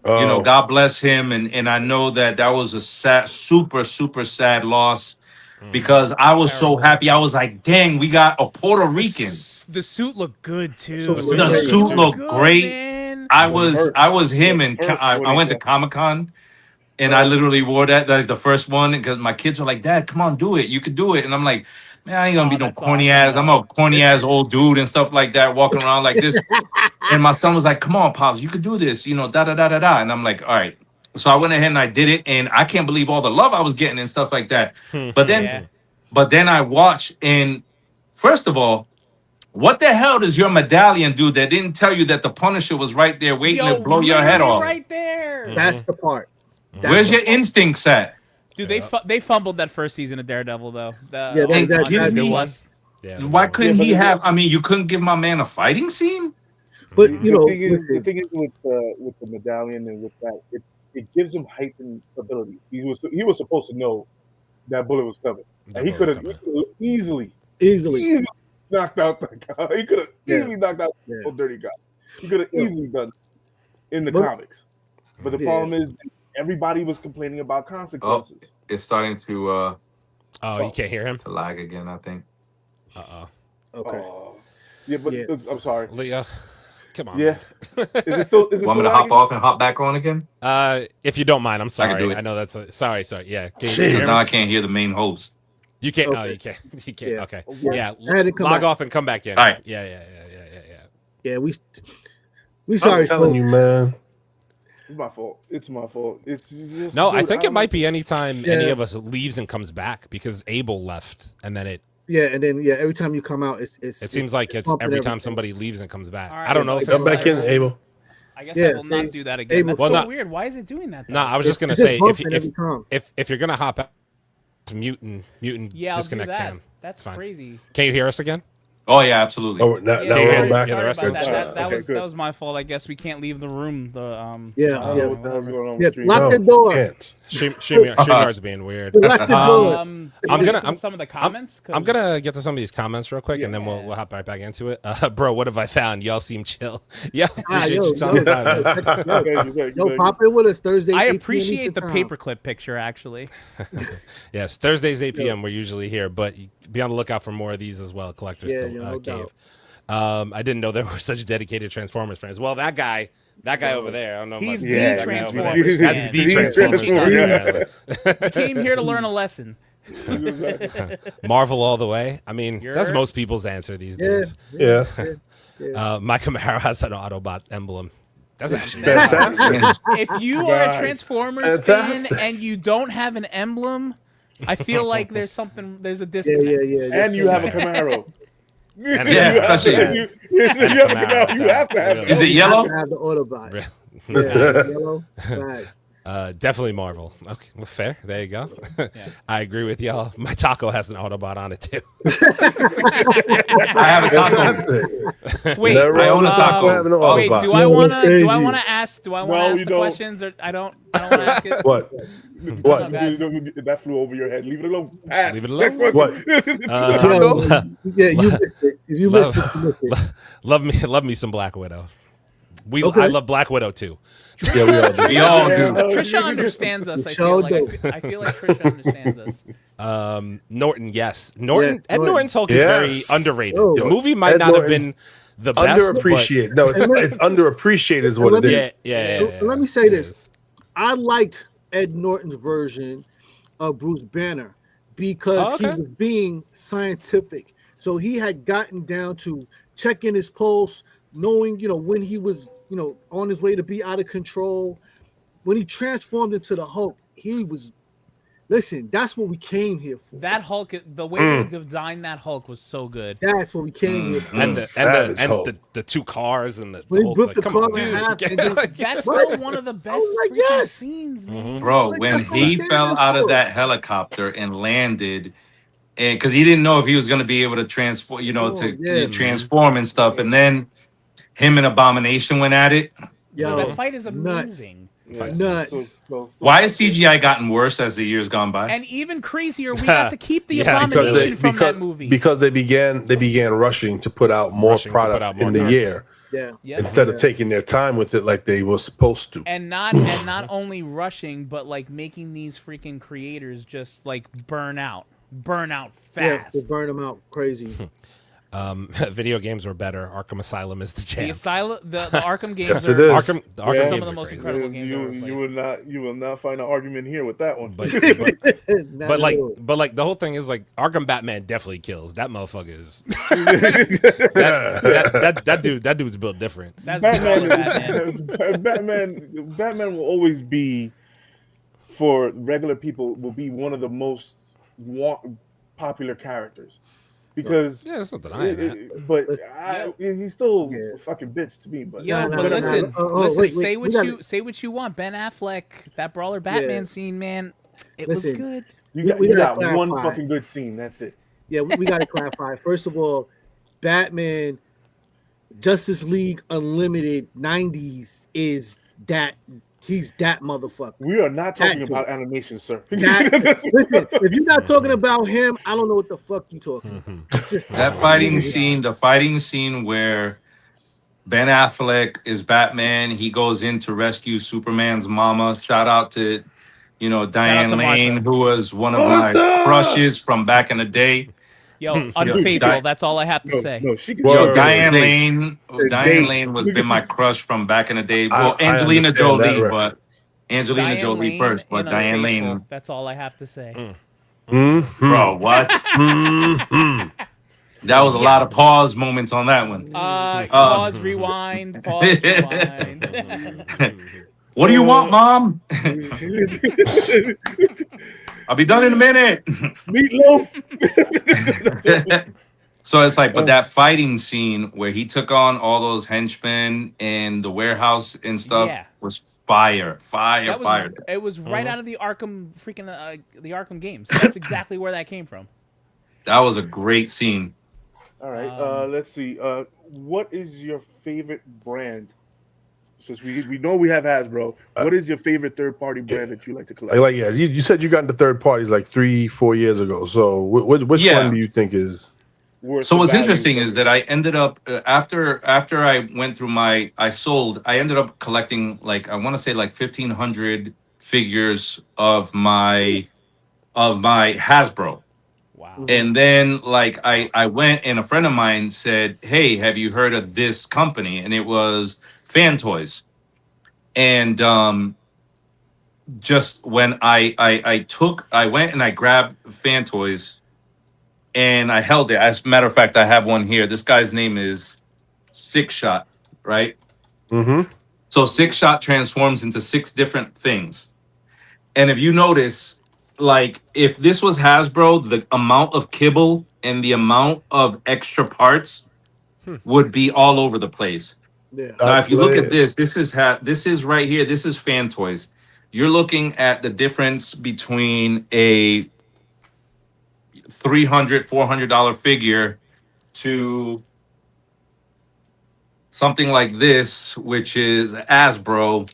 God bless him, and I know that was a sad, super sad loss because I was so happy. I was like, dang, we got a Puerto Rican. The suit looked good too. The suit looked great. Man. I was him, and I went to Comic-Con, and I literally wore that. That was the first one because my kids were like, "Dad, come on, do it. You could do it." And I'm like, man, I ain't gonna be no corny ass. I'm a corny ass old dude and stuff like that, walking around like this. And my son was like, "Come on, Pops, you could do this, da da da da da." And I'm like, "All right." So I went ahead and I did it, and I can't believe all the love I was getting and stuff like that. But then I watched, and first of all, What the hell does your medallion do that didn't tell you that the Punisher was right there waiting to blow your head off? Right there. That's the part. Where's your instincts at? Dude, they fumbled that first season of Daredevil though. Give me- Yeah, Why couldn't but he it have? was- I mean, you couldn't give my man a fighting scene. But The you know, thing is listen, with the medallion and with that, it gives him heightened ability. He was supposed to know that bullet was coming. And he could have easily knocked out that guy. He could have easily knocked out the old dirty guy. He could have easily done it in the comics. But the problem is everybody was complaining about consequences. It's starting to you can't hear him? to lag again. I think. okay. Yeah, but I'm sorry. Leah, come on. Yeah. Is it still? Is it Want me still to hop lagging? off and hop back on again? If you don't mind, I'm sorry. do it. I know that's sorry. Yeah. Can you Because hear now me? I can't hear the main host. You can't. Okay. Oh, you can't. You can't. Yeah. Okay. Yeah. Yeah. I had to come Log back. off and come back in. All right. Yeah. Yeah, we sorry. I'm telling you, folks. man. It's my fault. It's my fault. It's just, No, I dude, think don't it might like- be anytime any Yeah. of us leaves and comes back because Abel left, and then it And then every time you come out, it seems like it's pumping every time everything. somebody leaves and comes back. All right, I don't know if so it's Come back in, Abel. I guess Yeah, I will not see, do that again. Abel- That's Well, so not- weird. Why is it doing that? No, though? I was just gonna It's say bumping every time. if you're gonna hop out, mute and Yeah, I'll do disconnect that. cam. That's It's fine. crazy. Can you hear us again? Oh yeah, absolutely. Oh, now Yeah, you we're hear all the- back. yeah, the rest of Sorry it? about that. Okay, That good. was my fault. I guess we can't leave the room. Yeah, I don't yeah. know what the hell's going on with Yeah, stream. lock the No, door. can't. StreamYard's being weird. Lock the door. I'm I'm gonna- gonna some of the comments. I'm gonna get to some of these comments real quick, and then we'll hop right back into it. Bro, what have I found? Y'all seem chill. Yeah, appreciate you talking about it. Yo, pop in with us Thursday. I 8 p.m. appreciate the Eastern time. paperclip picture actually. Yes, Thursdays 8 p.m. We're usually here, but be on the lookout for more of these as well. Collectors Yeah, Cove. no doubt. I didn't know there were such dedicated Transformers fans. Well, that guy over there. I don't know. He's about the that guy over there. Transformers That's fan. the He's Transformers. Transformers, fan. He came here to learn a lesson. Marvel all the way. I mean, that's You're- most people's answer these Yeah, days. Yeah. My Camaro has an Autobot emblem. That's actually Fantastic. If you are a Nice. Transformers Fantastic. fan and you don't have an emblem, I feel like there's a yeah, disconnect. yeah. And you have a Camaro. And Yeah, You have to- especially- you have a Camaro. You have to have Really. that. Is it You have yellow? to have the Autobot. Re- Yeah, yellow. Right. Definitely Marvel. Okay, well, fair. There you go. I agree with y'all. My taco has an Autobot on it too. I have a taco. Fantastic. Wait, Never I own a taco. having an wait, Autobot. do I No, wanna that's crazy. ask No, the you don't. questions or I don't wanna ask it? What? What? guys. That flew over your head. Leave it alone. Pass. Leave it Next alone. question. What? Taco? Yeah, you missed it. If you missed it, you missed it. love me some Black Widow. Okay. I love Black Widow too. Yeah, we all do. We all do. Trisha understands us. I Show feel like I feel like Trisha understands us. Norton, yes. Norton. Yeah, Ed Norton. Norton's Hulk Yes. is very underrated. Oh. The movie might Ed not have Norton's been the best. Underappreciated. No, it's underappreciated is what But it yeah, is. yeah. Let me say It this. is. I liked Ed Norton's version of Bruce Banner because he was being scientific. So he had gotten down to checking his pulse, knowing, when he was, on his way to be out of control. When he transformed into the Hulk, he was, listen, that's what we came here for. That Hulk, the way they designed that Hulk was so good. That's what we came here for. And Savage Hulk. the two cars and the When he whole ripped the come car on, in dude. half and then- That's What? still one of the best was like, freaking yes. scenes, man. Bro, Like, when that's what he I'm fell saying out of before. that helicopter and landed, and because he didn't know if he was going to be able to transform, to transform and stuff, and then him and Abomination went at it. Yo, That fight is nuts. amazing. Nuts. Why has CGI gotten worse as the years gone by? And even crazier, we got to keep the Yeah, Abomination from that movie. Because they began rushing to put out more Rushing to put product out more in the content. year Yeah. Yep. instead of taking their time with it like they were supposed to. and not only rushing, but like making these freaking creators just like burn out Yeah, fast. to burn them out crazy. Video games were better. Arkham Asylum is the The jam. Asylum, the Arkham games Yes, are it is. Arkham some games of the are most crazy. incredible games ever played. You will not find an argument here with that one. But Not but at all. like the whole thing is like Arkham Batman definitely kills. That motherfucker is that dude's built different. That's Batman. Batman will always be, for regular people, will be one of the most popular characters because that's not denying that. but he's still a fucking bitch to me. But but listen, wait, say we what you want. Ben Affleck, that brawler Batman scene, man, it was good. You got one fucking good scene. That's it. Yeah, we got to clarify. First of all, Batman, Justice League Unlimited 90s is that. He's that motherfucker. We are not talking about animation, sir. Listen, if you're not talking about him, I don't know what the fuck you talking about. That fighting scene, the fighting scene where Ben Affleck is Batman, he goes in to rescue Superman's mama. Shout out to, Diane Lane, who was one of my crushes from back in the day. Yo, unfaithful. That's all I have to say. Diane Lane was been my crush from back in the day. Well, Angelina Jolie, but Angelina Jolie first, but Diane Lane. That's all I have to say. Bro, what? That was a lot of pause moments on that one. Pause, rewind, pause, rewind. What do you want, Mom? I'll be done in a minute. Meatloaf. So it's like, but that fighting scene where he took on all those henchmen in the warehouse and stuff was fire. It was right out of the Arkham the Arkham games. That's exactly where that came from. That was a great scene. All right, let's see. What is your favorite brand? Since we know we have Hasbro, what is your favorite third-party brand that you like to collect? You said you got into third parties like 3-4 years ago. So which one do you think is? So what's interesting is that I ended up after I went through I ended up collecting I want to say 1,500 figures of my Hasbro. Wow. And then I went and a friend of mine said, "Hey, have you heard of this company?" And it was Fan Toys. And just when I went and I grabbed Fan Toys and I held it. As a matter of fact, I have one here. This guy's name is Six Shot, right? Mm-hmm. So Six Shot transforms into 6 different things. And if you notice, if this was Hasbro, the amount of kibble and the amount of extra parts would be all over the place. Yeah. Now, if you look at this is right here. This is Fan Toys. You're looking at the difference between a $300, $400 figure to something like this, which is Hasbro,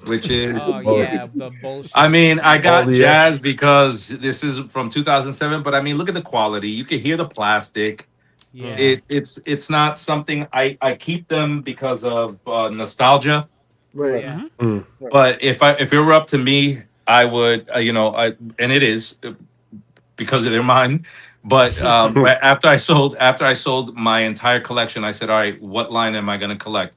which is the bullshit. I mean, I got jazzed because this is from 2007, but I mean, look at the quality. You can hear the plastic. Yeah. It's not something I keep them because of nostalgia. Right. Yeah. Mm. But if it were up to me, I would and it is because they're mine. But after I sold my entire collection, I said, all right, what line am I going to collect?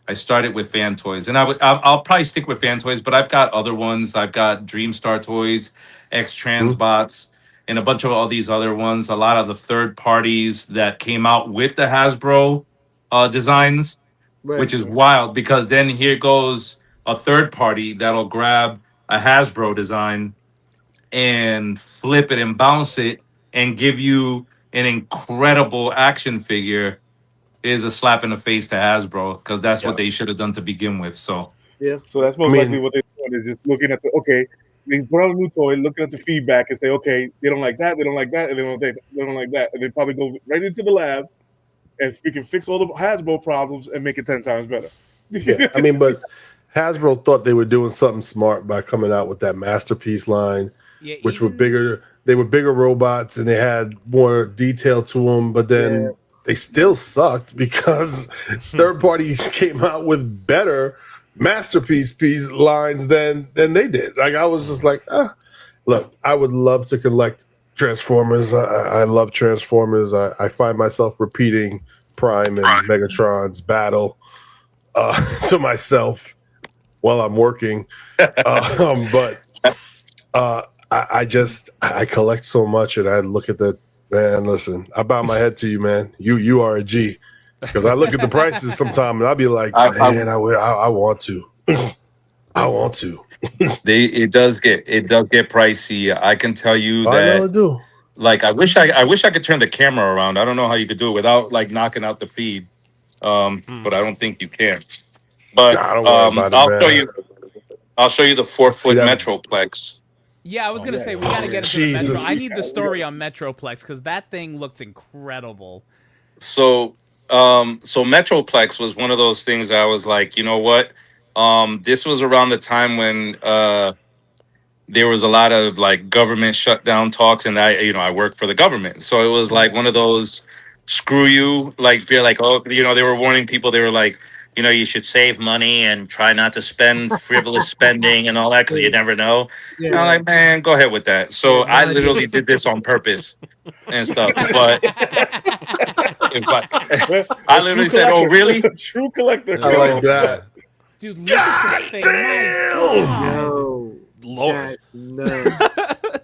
I started with Fan Toys, and I'll probably stick with Fan Toys, but I've got other ones. I've got Dreamstar Toys, X-Transbots, and a bunch of all these other ones. A lot of the third parties that came out with the Hasbro designs, which is wild, because then here goes a third party that'll grab a Hasbro design and flip it and bounce it and give you an incredible action figure. Is a slap in the face to Hasbro, because that's what they should have done to begin with. So so that's most likely what they're doing, is just looking at they put out a new toy, looking at the feedback, and say, okay, they don't like that, they don't like that, and they don't like that, and they probably go right into the lab, and we can fix all the Hasbro problems and make it 10 times better. Yeah, I mean, but Hasbro thought they were doing something smart by coming out with that Masterpiece line, which were bigger. They were bigger robots, and they had more detail to them, but then they still sucked because third parties came out with better Masterpiece lines than they did. I was just like, look, I would love to collect Transformers. I love Transformers. I find myself repeating Prime and Megatron's battle to myself while I'm working. But I collect so much, and I look at that. Man, listen, I bow my head to you, man. You are a G. Because I look at the prices sometimes, and I'll be like, I want to. I want to. It does get pricey. I can tell you that. I know it do. like I wish I could turn the camera around. I don't know how you could do it without like knocking out the feed. But I don't think you can. But Nah, don't worry about it, I'll man. show you. I'll show you the 4-foot that- Metroplex. Yeah, I was gonna say we gotta get into the Metro. I need the story on Metroplex because that thing looks incredible. So Metroplex was one of those things that I was like, you know what? This was around the time when there was a lot of like government shutdown talks, and I work for the government, so it was like one of those screw you, like they're like, oh, they were warning people. They were like, you should save money and try not to spend frivolous spending and all that because you never know. Yeah, and I'm like, man, go ahead with that. So I literally did this on purpose and stuff, but. I literally said, "Oh, really?" True collector. I like that. Dude, look at this thing. Yo, Lord. no.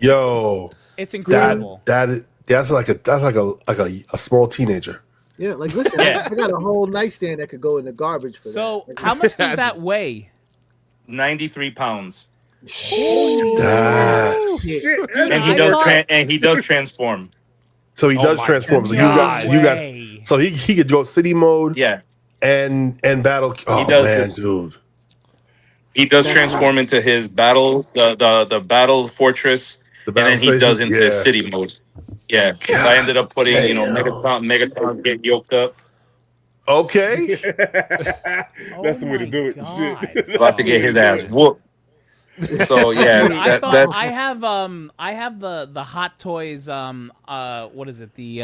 Yo, It's incredible. that's like a small teenager. Yeah, like listen, Yeah. I got a whole nightstand that could go in the garbage for So, that. how much does that weigh? 93 pounds, That- Shit. and he does transform. So he does my transform. So God. you got. Way. So he could go city mode. Yeah, And battle. Oh does man, this. dude. he does transform into his battle, the battle fortress, The and then battle he station? does into his Yeah. city mode. Yeah, so I ended up putting Megatron get yoked up, Okay. That's the way to do it. God. Shit. about to get his ass whooped. So yeah, Dude, I thought that's I have the Hot Toys what is it, the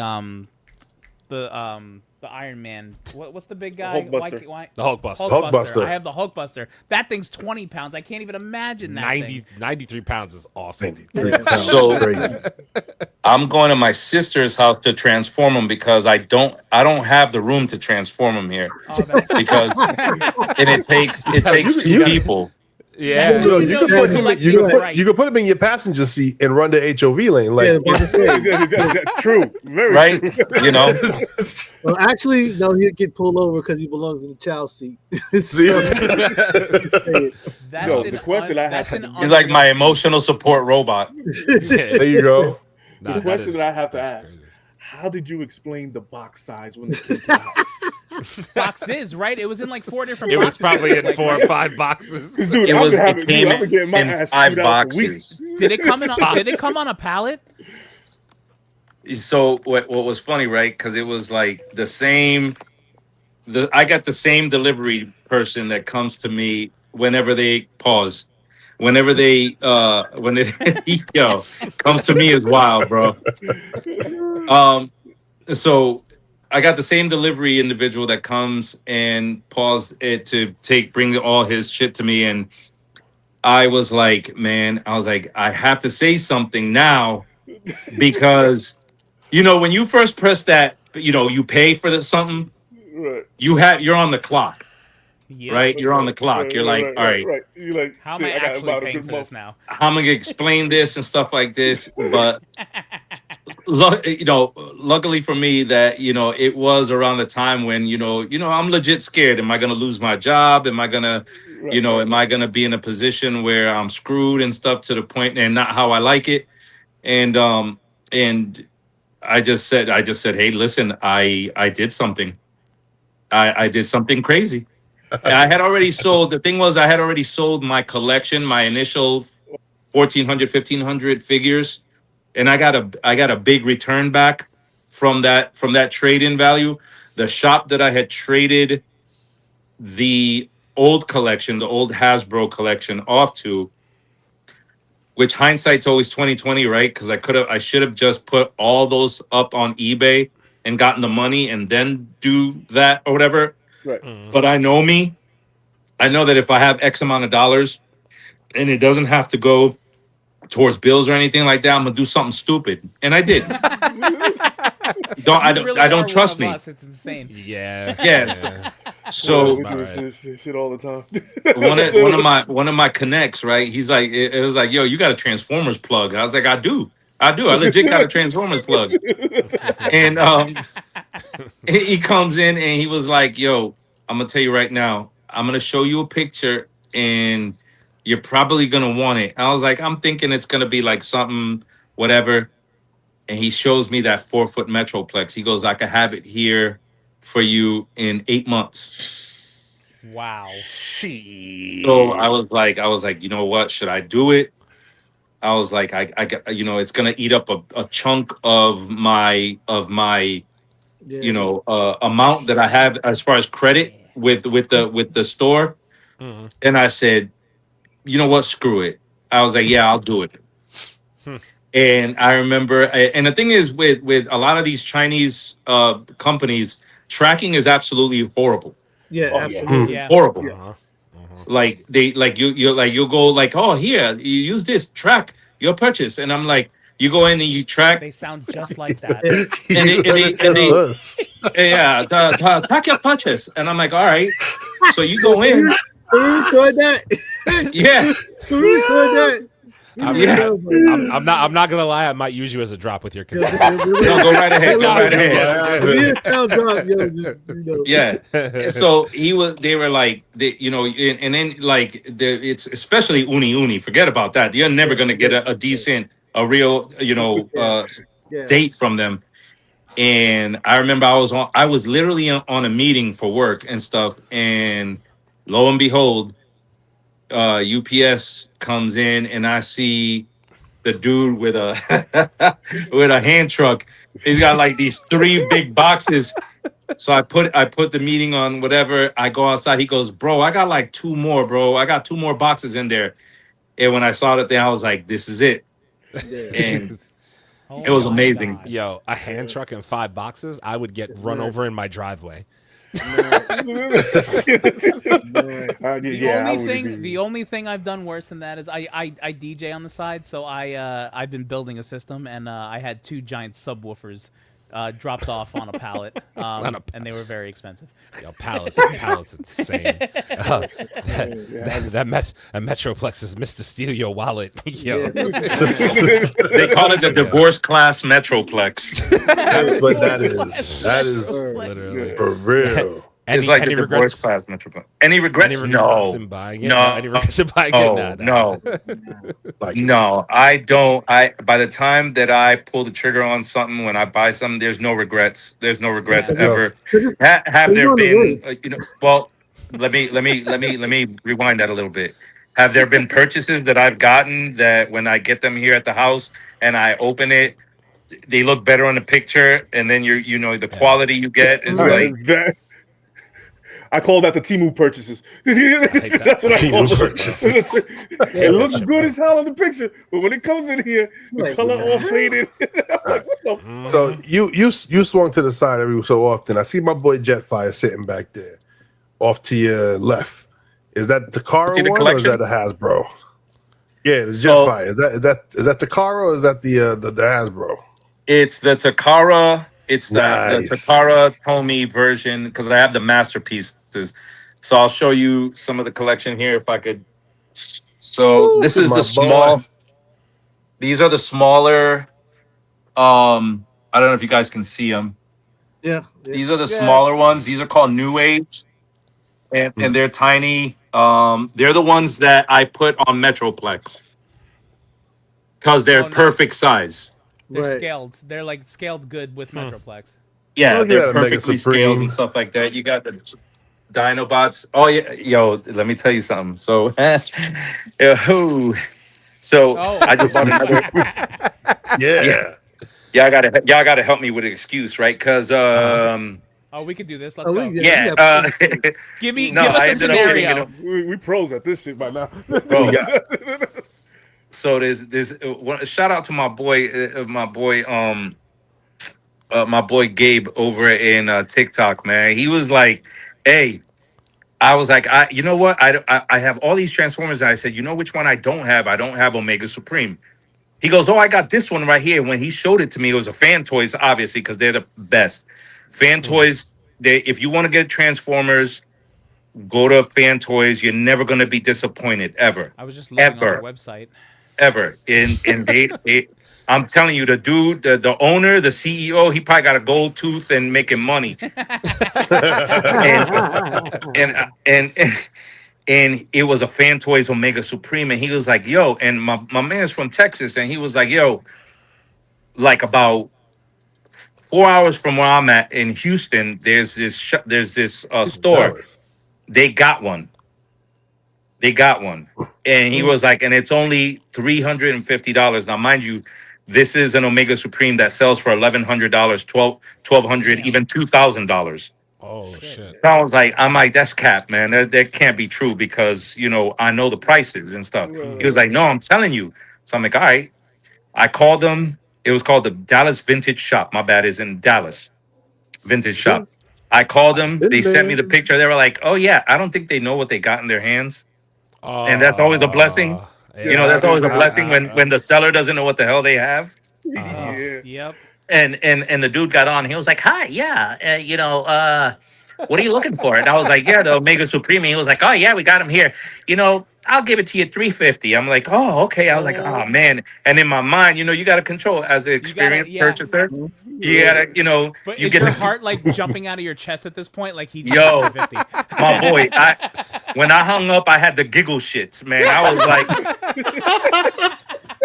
Iron Man, what's the big guy? Hulkbuster. The Hulkbuster. Hulkbuster. I have the Hulkbuster. That thing's 20 pounds. I can't even imagine that 93 pounds is awesome. So- crazy. I'm going to my sister's house to transform him because I don't have the room to transform him here thing. Oh, that's because and it takes two people. Yeah. Yo, you You can know put you're him. collecting You can put. right. You can put him in your passenger seat and run the HOV lane. Like, Yeah, about to say. True. Very Right? true. You know, Well, actually, no, he'd get pulled over because he belongs in the child seat. see, That's Yo, an the question I have that's to an do- he's like my emotional support robot. there you go. Nah, The question is- that I have to that's ask: crazy. how did you explain the box size when it came to the house? boxes, right? It was in like 4 different It boxes. was probably in Like, 4 or 5 boxes. Dude, It I've was been it having, came I've been getting my in ass 5 chewed out for boxes. weeks. Did it come on a pallet? So what was funny, right? Because it was like the same. I got the same delivery person that comes to me whenever they pause, whenever they yo comes to me as wild, bro. So I got the same delivery individual that comes and pause it to bring all his shit to me, and I was like, man, I have to say something now because. When you first press that, you pay for something, Right. you're on the clock, Yeah. right? You're on the clock. You're like, all right, You're like, How am shit, I got actually about a paying good for this month. now? how am I gonna explain this and stuff like this? But luckily for me that it was around the time when I'm legit scared. Am I gonna lose my job? Am I gonna am I gonna be in a position where I'm screwed and stuff to the point and not how I like it? And I just said, hey, listen, I did something. I did something crazy. I had already sold. The thing was, I had already sold my collection, my initial 1,400, 1,500 figures, and I got a big return back from that trade-in value. The shop that I had traded the old collection, the old Hasbro collection, off to. Which hindsight's always 20/20, right? Because I should have just put all those up on eBay and gotten the money and then do that or whatever. Right. But I know me. I know that if I have X amount of dollars and it doesn't have to go towards bills or anything like that, I'm gonna do something stupid, and I did. I don't trust me. It's insane. Yeah. Yes. Yeah. So we about do right. shit all the time. one of my connects, right? He's like, it was like, yo, you got a Transformers plug. I was like, I do. I legit got a Transformers plug. And he comes in and he was like, yo, I'm gonna tell you right now, I'm gonna show you a picture and you're probably gonna want it. I was like, I'm thinking it's gonna be like something, whatever. and he shows me that 4-foot Metroplex. He goes, I could have it here for you in 8 months. Wow. So I was like, you know what? Should I do it? I was like, I got, it's gonna eat up a chunk of my amount that I have as far as credit with the store. Mm-hmm. And I said, you know what? Screw it. I was like, yeah, I'll do it. And I remember, and the thing is with a lot of these Chinese companies, tracking is absolutely horrible. Yeah, absolutely. Yeah. Horrible. Yes. Like you'll go like, oh, here, you use this, track your purchase. And I'm like, you go in and you track. They sound just like that. Track your purchase. And I'm like, all right. So you go in. Record that. Yeah. Record that. I'm not gonna lie. I might use you as a drop with your consent. No, go right ahead. Go right ahead. Yeah. So they were like, and then like it's especially Uni. Forget about that. You're never gonna get a real date from them. And I remember I was literally on a meeting for work and stuff, and lo and behold, UPS comes in, and I see the dude with a with a hand truck. He's got like these 3 big boxes. So I put the meeting on whatever. I go outside. He goes, bro, I got like 2 more, bro. I got 2 more boxes in there. And when I saw that thing, I was like, this is it. And it was amazing. God. Yo, a hand truck and 5 boxes, I would get run over in my driveway. The only thing I've done worse than that is I DJ on the side, so I've been building a system, and I had 2 giant subwoofers dropped off on a pallet, and they were very expensive. Yo, pallets insane. That Metroplex is Mr. Steal Your Wallet. Yo. They call it the divorce class Metroplex. That's what that is. That is Literally for real. It's like the divorce class Metroplex. Any regrets? No. In buying it? No. Any regrets in buying it? No. No, I don't. By the time that I pull the trigger on something, when I buy something, there's no regrets. There's no regrets ever. Have there been? Well, let me rewind that a little bit. Have there been purchases that I've gotten that when I get them here at the house and I open it, they look better on the picture, and then the quality you get is like. I call that the Temu purchases. That's what I call purchases. It looks good as hell on the picture, but when it comes in here, the color all faded. Like, what the So you swung to the side every so often. I see my boy Jetfire sitting back there, off to your left. Is that the Takara one or is that the Hasbro? Yeah, the Jetfire. Is that Takara or is that the Hasbro? It's the Takara. It's the Takara Tomy version because I have the masterpieces. So I'll show you some of the collection here if I could. So this is the small. These are the smaller. I don't know if you guys can see them. Yeah. These are the smaller ones. These are called New Age, and they're tiny. They're the ones that I put on Metroplex because they're perfect size. They're scaled. They're like scaled good with Metroplex. Yeah, they're perfectly scaled and stuff like that. You got the Dinobots. Oh yeah, yo, let me tell you something. So, I just bought another. Y'all gotta help me with an excuse, right? Because we could do this. Let's go. Give us a scenario. We pros at this shit by now. Bro. So there's shout out to my boy Gabe over in TikTok, man. He was like, hey, I was like, you know what? I have all these Transformers, and I said, you know which one I don't have? I don't have Omega Supreme. He goes, oh, I got this one right here. When he showed it to me, it was a Fan Toys, obviously, because they're the best. Fan Toys, if you want to get Transformers, go to Fan Toys. You're never going to be disappointed, ever. I was just looking on their website. Ever. I'm telling you, the dude, the owner, the CEO, he probably got a gold tooth and making money. and it was a Fan Toys Omega Supreme, and he was like, yo, and my man's from Texas, and he was like, yo, like about 4 hours from where I'm at in Houston, there's this store. Dallas. They got one. And he was like, and it's only $350. Now, mind you, this is an Omega Supreme that sells for $1,100, $1,200, even $2,000. Oh shit! So I'm like, that's cap, man. That can't be true because I know the prices and stuff. He was like, no, I'm telling you. So I'm like, all right. I called them. It was called the Dallas Vintage Shop. My bad, is in Dallas Vintage Shop. I called them. They sent me the picture. They were like, oh yeah, I don't think they know what they got in their hands. And that's always a blessing. Yeah. That's always a blessing when the seller doesn't know what the hell they have. Yep. And the dude got on. He was like, "Hi, yeah, what are you looking for?" And I was like, "Yeah, the Omega Supreme." He was like, "Oh yeah, we got him here. I'll give it to you $350." I'm like, "Oh, okay." I was like, "Oh man." And in my mind, you got to control as an experienced purchaser. You gotta, But you is get your to heart like jumping out of your chest at this point? Like he Yo. just 50. my boy. When I hung up, I had the giggle shits, man. I was like,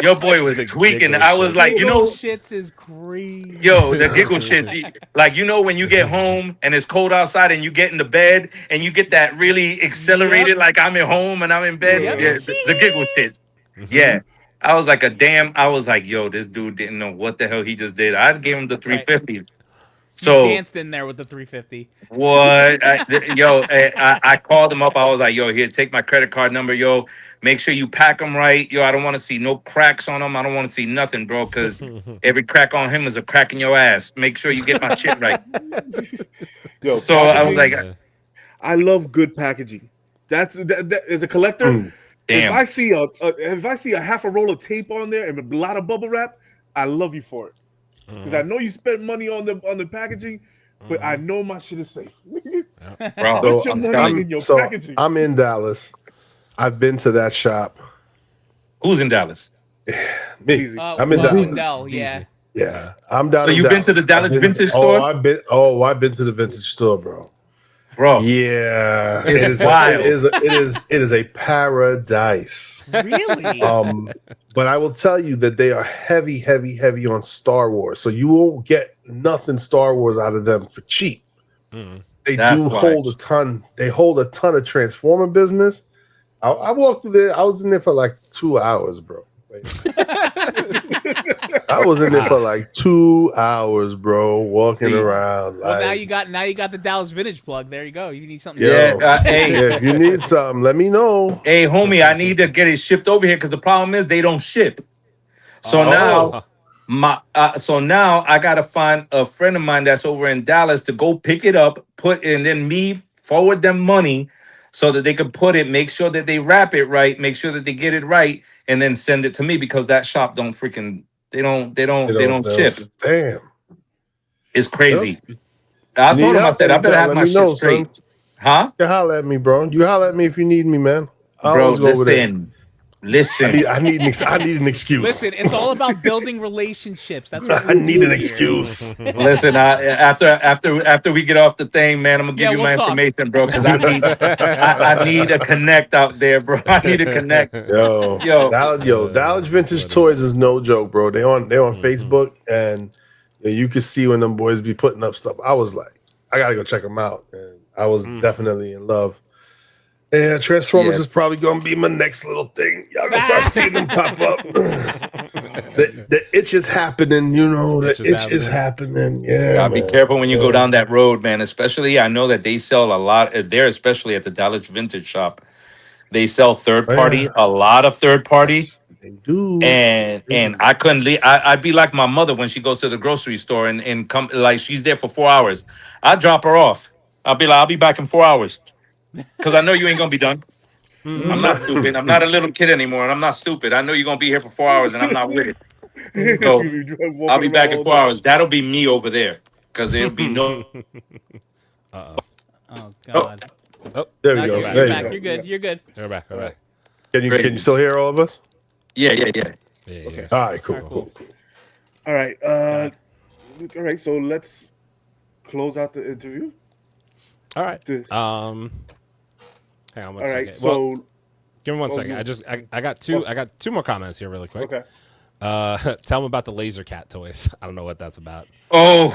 your boy was tweaking. I was like, shits is crazy. yo, the giggle shits. Like, when you get home and it's cold outside and you get into bed and you get that really accelerated, like I'm at home and I'm in bed. Yep. Yeah, the giggle shits. Yeah. I was like, yo, this dude didn't know what the hell he just did. I gave him the 350. So He danced in there with the 350. what? I called him up. I was like, yo, here, take my credit card number, yo. Make sure you pack them right. Yo, I don't want to see no cracks on them. I don't want to see nothing, bro, because every crack on him is a crack in your ass. Make sure you get my shit right. Yo, So I was like, I love good packaging. That as a collector, damn. if I see a half a roll of tape on there and a lot of bubble wrap, I love you for it. Because I know you spent money on the packaging, but I know my shit is safe. Bro, Put your money in your packaging. I'm in Dallas. I've been to that shop. who's in Dallas? Me. Easy. I'm in Dallas. Wendell, yeah. Yeah, I'm down. So in you've been Dallas. to the Dallas vintage store? I've been to the vintage store, bro. Bro, Yeah, It's wild. it is a paradise. Really? But I will tell you that they are heavy on Star Wars. So you won't get nothing Star Wars out of them for cheap. They That's do why. hold a ton. They hold a ton of Transformer business. I walked through there. I was in there for like 2 hours, bro. I was in there for like 2 hours, bro, walking around. Well, like, now you got the Dallas Vintage plug. There you go. You need something. yo, hey. yeah, if you need something, let me know. Hey, homie, I need to get it shipped over here because the problem is they don't ship. So now I gotta find a friend of mine that's over in Dallas to go pick it up, and then me forward them money so that they can put it, make sure that they wrap it right, make sure that they get it right, and then send it to me because that shop don't freaking they don't ship. Damn. It's crazy. I told him, I said, I better have my shit straight. Huh? You holler at me, bro. You holler at me if you need me, man. I Bro, always go over there. listen. I need an excuse. Listen, it's all about building relationships. That's what I we need do an here. excuse. Listen, after we get off the thing, man, I'm gonna give you we'll my talk. information, bro, because I need a connect out there, bro. I need a connect. Yo, Dallas Vintage Toys is no joke, bro. They on Facebook, and you can see when them boys be putting up stuff. I was like, I gotta go check them out, and I was definitely in love. Yeah, Transformers is probably gonna be my next little thing. Y'all gonna start seeing them pop up. The itch is happening, you know. The itch is happening. Yeah, Gotta be careful when you go down that road, man. Especially, I know that they sell a lot there, especially at the Dallas Vintage Shop. They sell third party, a lot of third party. Yes, they do. And I couldn't leave. I'd be like my mother when she goes to the grocery store and come, like she's there for 4 hours. I drop her off. I'll be like, I'll be back in 4 hours. Because I know you ain't gonna be done. I'm not stupid. I'm not a little kid anymore, and I'm not stupid. I know you're gonna be here for 4 hours, and I'm not with it. So I'll be back in 4 hours. That'll be me over there, because it'll be no. Oh God. Oh, There we No, go. you're There you back. go. You're good. You're good. we're back. We're back. Can you still hear all of us? Yeah. Yeah. All right, cool. All right. All right. So let's close out the interview. All right. This- Hang on one All second. right. Well, So give me 1 Oh, second. no. I got two more comments here really quick. okay. Tell them about the Laser Cat toys. I don't know what that's about. Oh,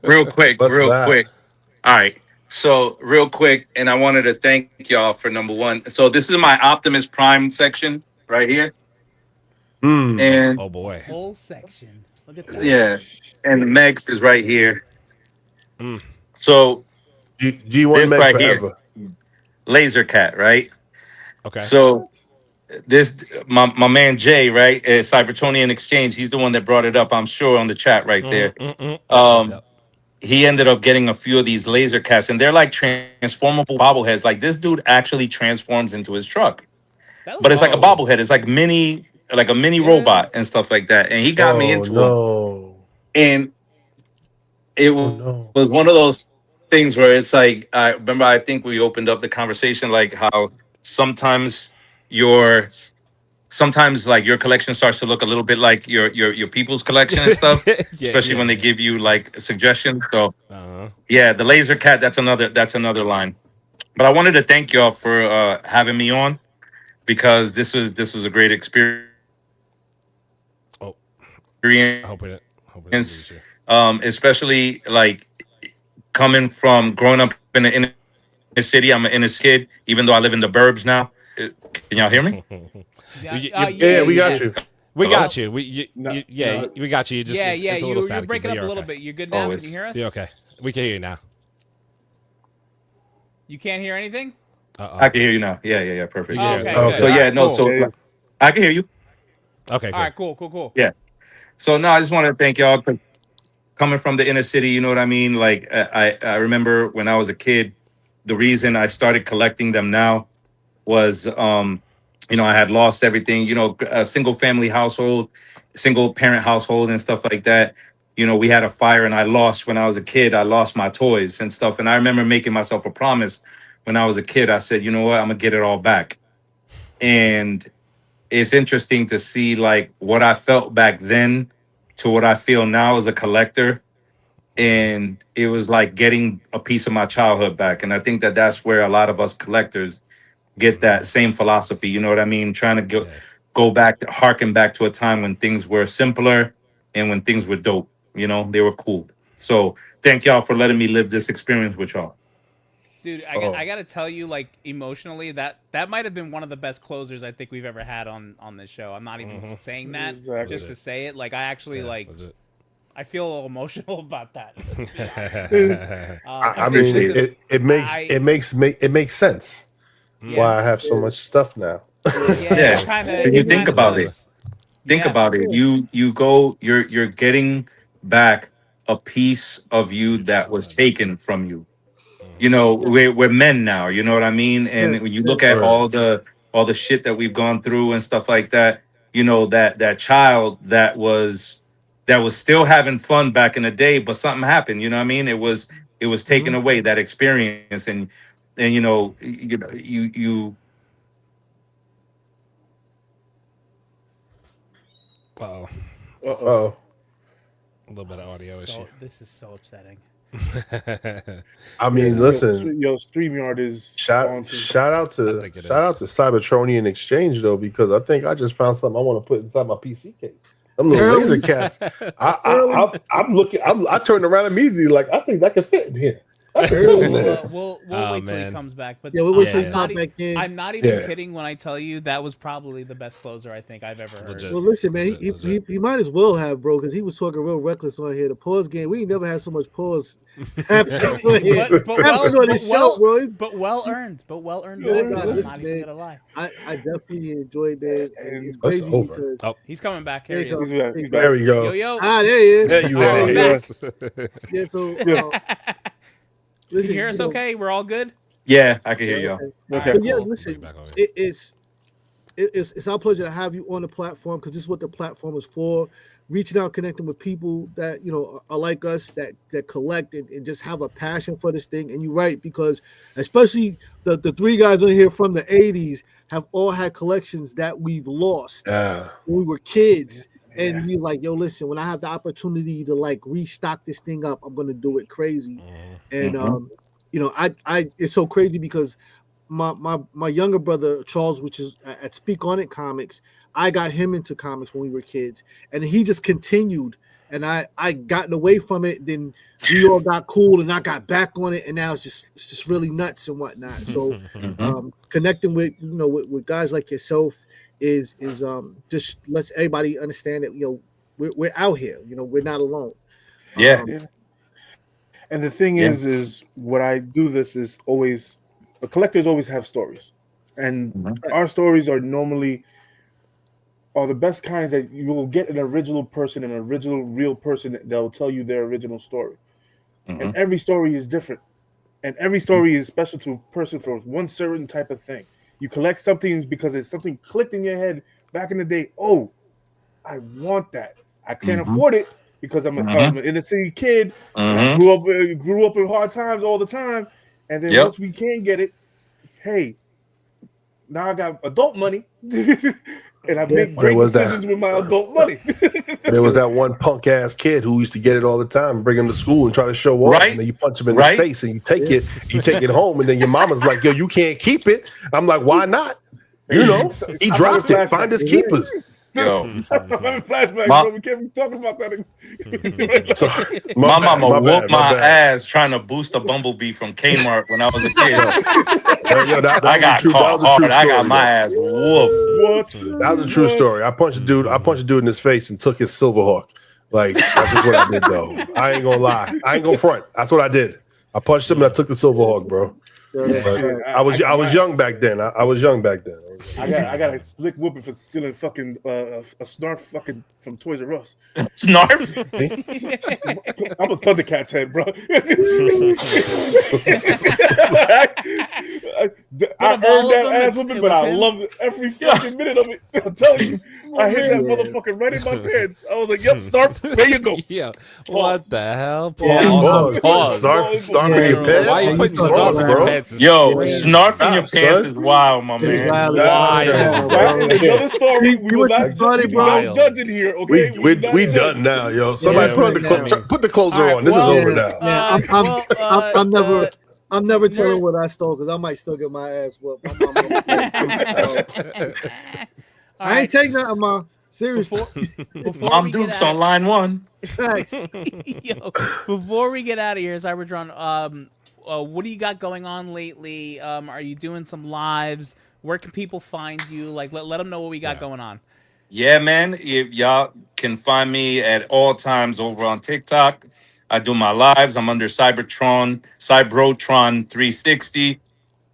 real quick. What's that? All right. So real quick, and I wanted to thank y'all for number one. So this is my Optimus Prime section right here. And Oh boy. Whole section. Look at that. yeah, and the Megs is right here. So G1 this Meg right forever. here, Laser Cat, right? Okay. So this my man Jay, right, at Cybrotron Exchange, he's the one that brought it up, I'm sure, on the chat right there. Yep. He ended up getting a few of these Laser Cats, and they're like transformable bobbleheads. Like this dude actually transforms into his truck, but it's like a bobblehead. It's like a mini robot and stuff like that. And he got me into it, and it was one of those things where it's like, I remember, I think we opened up the conversation like how sometimes like your collection starts to look a little bit like your people's collection and stuff, especially when they give you like suggestions. So yeah, the Laser Cat, that's another line. But I wanted to thank y'all for having me on, because this was a great experience. I hope it lose you. Especially like coming from growing up in the inner city. I'm an inner kid, even though I live in the burbs now. Can y'all hear me? Yeah, we got you. We got you. We got you. You just it's a little you're staticky, breaking but up a little bit. You're good now. Can you hear us? Yeah, okay. We can hear you now. You can't hear anything? I can hear you now. Yeah, perfect. Oh, okay, good. So yeah, no, cool. so I can hear you. Okay, All right, cool. Yeah. So no, I just want to thank y'all for coming from the inner city. You know what I mean? Like I remember when I was a kid, the reason I started collecting them now was, I had lost everything. A single family household, single parent household, and stuff like that. We had a fire, and I lost when I was a kid. I lost my toys and stuff, and I remember making myself a promise when I was a kid. I said, you know what, I'm gonna get it all back. And it's interesting to see like what I felt back then to what I feel now as a collector. And it was like getting a piece of my childhood back. And I think that that's where a lot of us collectors get that same philosophy. You know what I mean? Trying to go back, harken back to a time when things were simpler and when things were dope. They were cool. So thank y'all for letting me live this experience with y'all. Dude, I got to tell you, like, emotionally, that might have been one of the best closers I think we've ever had on this show. I'm not even saying that just to say it. Like, I actually, I feel a little emotional about that. I mean, it makes sense why I have so much stuff now. You think about it. Think about it. You're getting back a piece of you that was taken from you. We're men now, you know what I mean? And when you look at all the shit that we've gone through and stuff like that, that child that was still having fun back in the day, but something happened, you know what I mean? It was taken away, that experience, and you Uh-oh. A little bit of audio issue. This is so upsetting. I mean, listen. StreamYard is shout out to Cybrotron Exchange though, because I think I just found something I want to put inside my PC case. Them little laser cats. I'm looking. I turned around immediately, like I think that could fit in here. We'll wait till he comes back. But we'll wait till he comes back in. I'm not even kidding when I tell you that was probably the best closer I think I've ever heard. Legit. Well, listen, man, he might as well have, bro, because he was talking real reckless on here. The pause game, we ain't never had so much pause. But well earned. I'm not even gonna lie. I definitely enjoyed that. And it's That's crazy over. because He's coming back. Here he is. There we go. Yo. there he is. There you are. Yeah, so Listen, can you hear us okay? We're all good? Yeah, I can hear y'all. Okay. So, yeah, listen, it's our pleasure to have you on the platform, because this is what the platform is for. Reaching out, connecting with people that are like us, that collect and just have a passion for this thing. And you're right, because especially the three guys on here from the 80s have all had collections that we've lost when we were kids. And you're like, yo, listen, when I have the opportunity to like restock this thing up, I'm gonna do it crazy. And I it's so crazy because my younger brother Charles, which is at Speak On It Comics, I got him into comics when we were kids, and he just continued. And I gotten away from it. Then we all got cool, and I got back on it, and now it's just really nuts and whatnot. So connecting with with guys like yourself is just lets everybody understand that we're out here. We're not alone. Yeah. And the thing is what I do this is always, the collectors always have stories, and our stories are normally the best kinds that you will get an original person, an original real person that will tell you their original story. And every story is different, and every story is special to a person for one certain type of thing. You collect something because it's something clicked in your head back in the day. Oh, I want that. I can't afford it because I'm an inner city kid. I grew up in hard times all the time, and then once we can get it, hey, now I got adult money. And I make great decisions with my adult money. There was that one punk ass kid who used to get it all the time, bring him to school and try to show off. And then you punch him in the face and you take it home, and then your mama's like, "Yo, you can't keep it." I'm like, "Why not?" He dropped it. Find his keepers. Yo, I'm having flashbacks, bro. We can't be talking about that. So, my mama bad, whooped my ass trying to boost a bumblebee from Kmart when I was a kid. I got caught hard. I got my ass whooped. That was a true story. I punched a dude in his face and took his Silverhawk. Like, that's just what I did, though. I ain't gonna lie. I ain't gonna front. That's what I did. I punched him and I took the Silverhawk, bro. I was young back then. I was young back then. I got a slick whooping for stealing fucking a Snarf fucking from Toys R Us. Snarf? I'm a Thundercats head, bro. I earned that ass whooping, but I love every fucking minute of it. I'm telling you, I hit that motherfucker right in my pants. I was like, "Yep, Snarf, there you go." Yeah. What the hell? Pause. Snarf in your pants. Why are you putting Snarf in your pants? Yo, Snarf in your pants is wild, my man. Another story. We will not judge it here. Okay, we done now, yo. Somebody put the closer on. This is over now. I'm never telling what I stole because I might still get my ass whooped. I ain't taking that, Mom. Seriously. Mom Duke's on line 1. Yo, before we get out of here, Cybrotron, what do you got going on lately? Are you doing some lives? Where can people find you? Like, let them know what we got going on. Yeah, man. Y'all can find me at all times over on TikTok. I do my lives. I'm under Cybrotron360.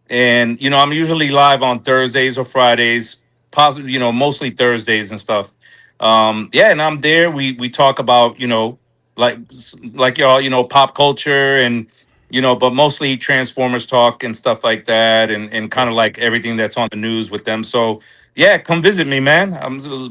And, I'm usually live on Thursdays or Fridays, possibly, mostly Thursdays and stuff. And I'm there. We talk about, like y'all, pop culture and, but mostly Transformers talk and stuff like that, and kind of like everything that's on the news with them. So, yeah, come visit me, man.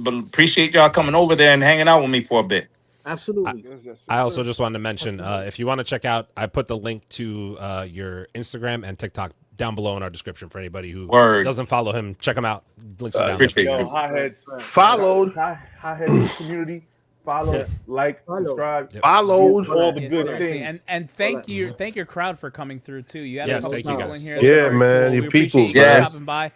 But appreciate y'all coming over there and hanging out with me for a bit. Absolutely. I also just wanted to mention, if you want to check out, I put the link to your Instagram and TikTok down below in our description for anybody who doesn't follow him. Check him out. Links down. Hotheads. Followed. Hotheads community. Follow, like, subscribe, followed all the good things. And thank your crowd for coming through too. You had thank you guys. in here. Yeah, man, you people, stopping by.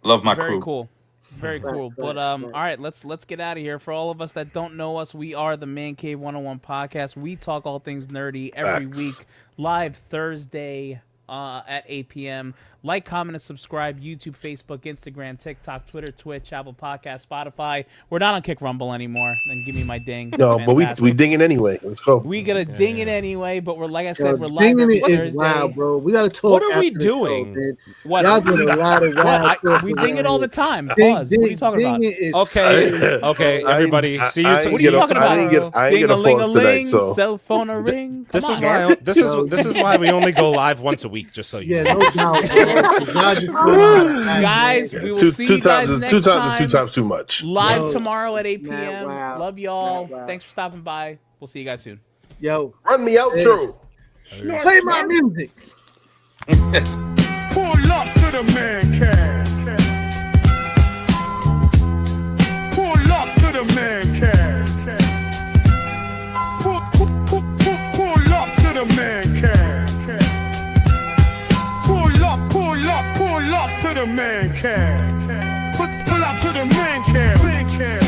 Love my Very crew. Cool. Very cool. But all right, let's get out of here. For all of us that don't know us, we are the Mancave101 Podcast. We talk all things nerdy every week, live Thursday at 8 p.m. Like, comment, and subscribe. YouTube, Facebook, Instagram, TikTok, Twitter, Twitch, Apple Podcast, Spotify. We're not on Kick Rumble anymore. Then give me my ding. No, but we ding it anyway. Let's go. We gotta ding it anyway. But we're like I said, we're live every Thursday. Wow, bro. We gotta talk. What are we doing? What? Y'all doing a lot of we ding it all the time. Pause. What are you talking about? Okay, everybody. See you. What are you talking about? I ain't get a pause tonight. So cell phone a ring. This is why we only go live once a week. Just so you know. Yeah, no doubt. Guys, we will see you guys next time. 2 times is 2 times too much. Live tomorrow at 8 p.m. Wow. Love y'all. Wow. Thanks for stopping by. We'll see you guys soon. Yo, Run me outro. play my music. Pull up to the man cave. Pull up to the man cave. Pull up to the man cave. Pull up to the man cave. Pull up to the the man cave.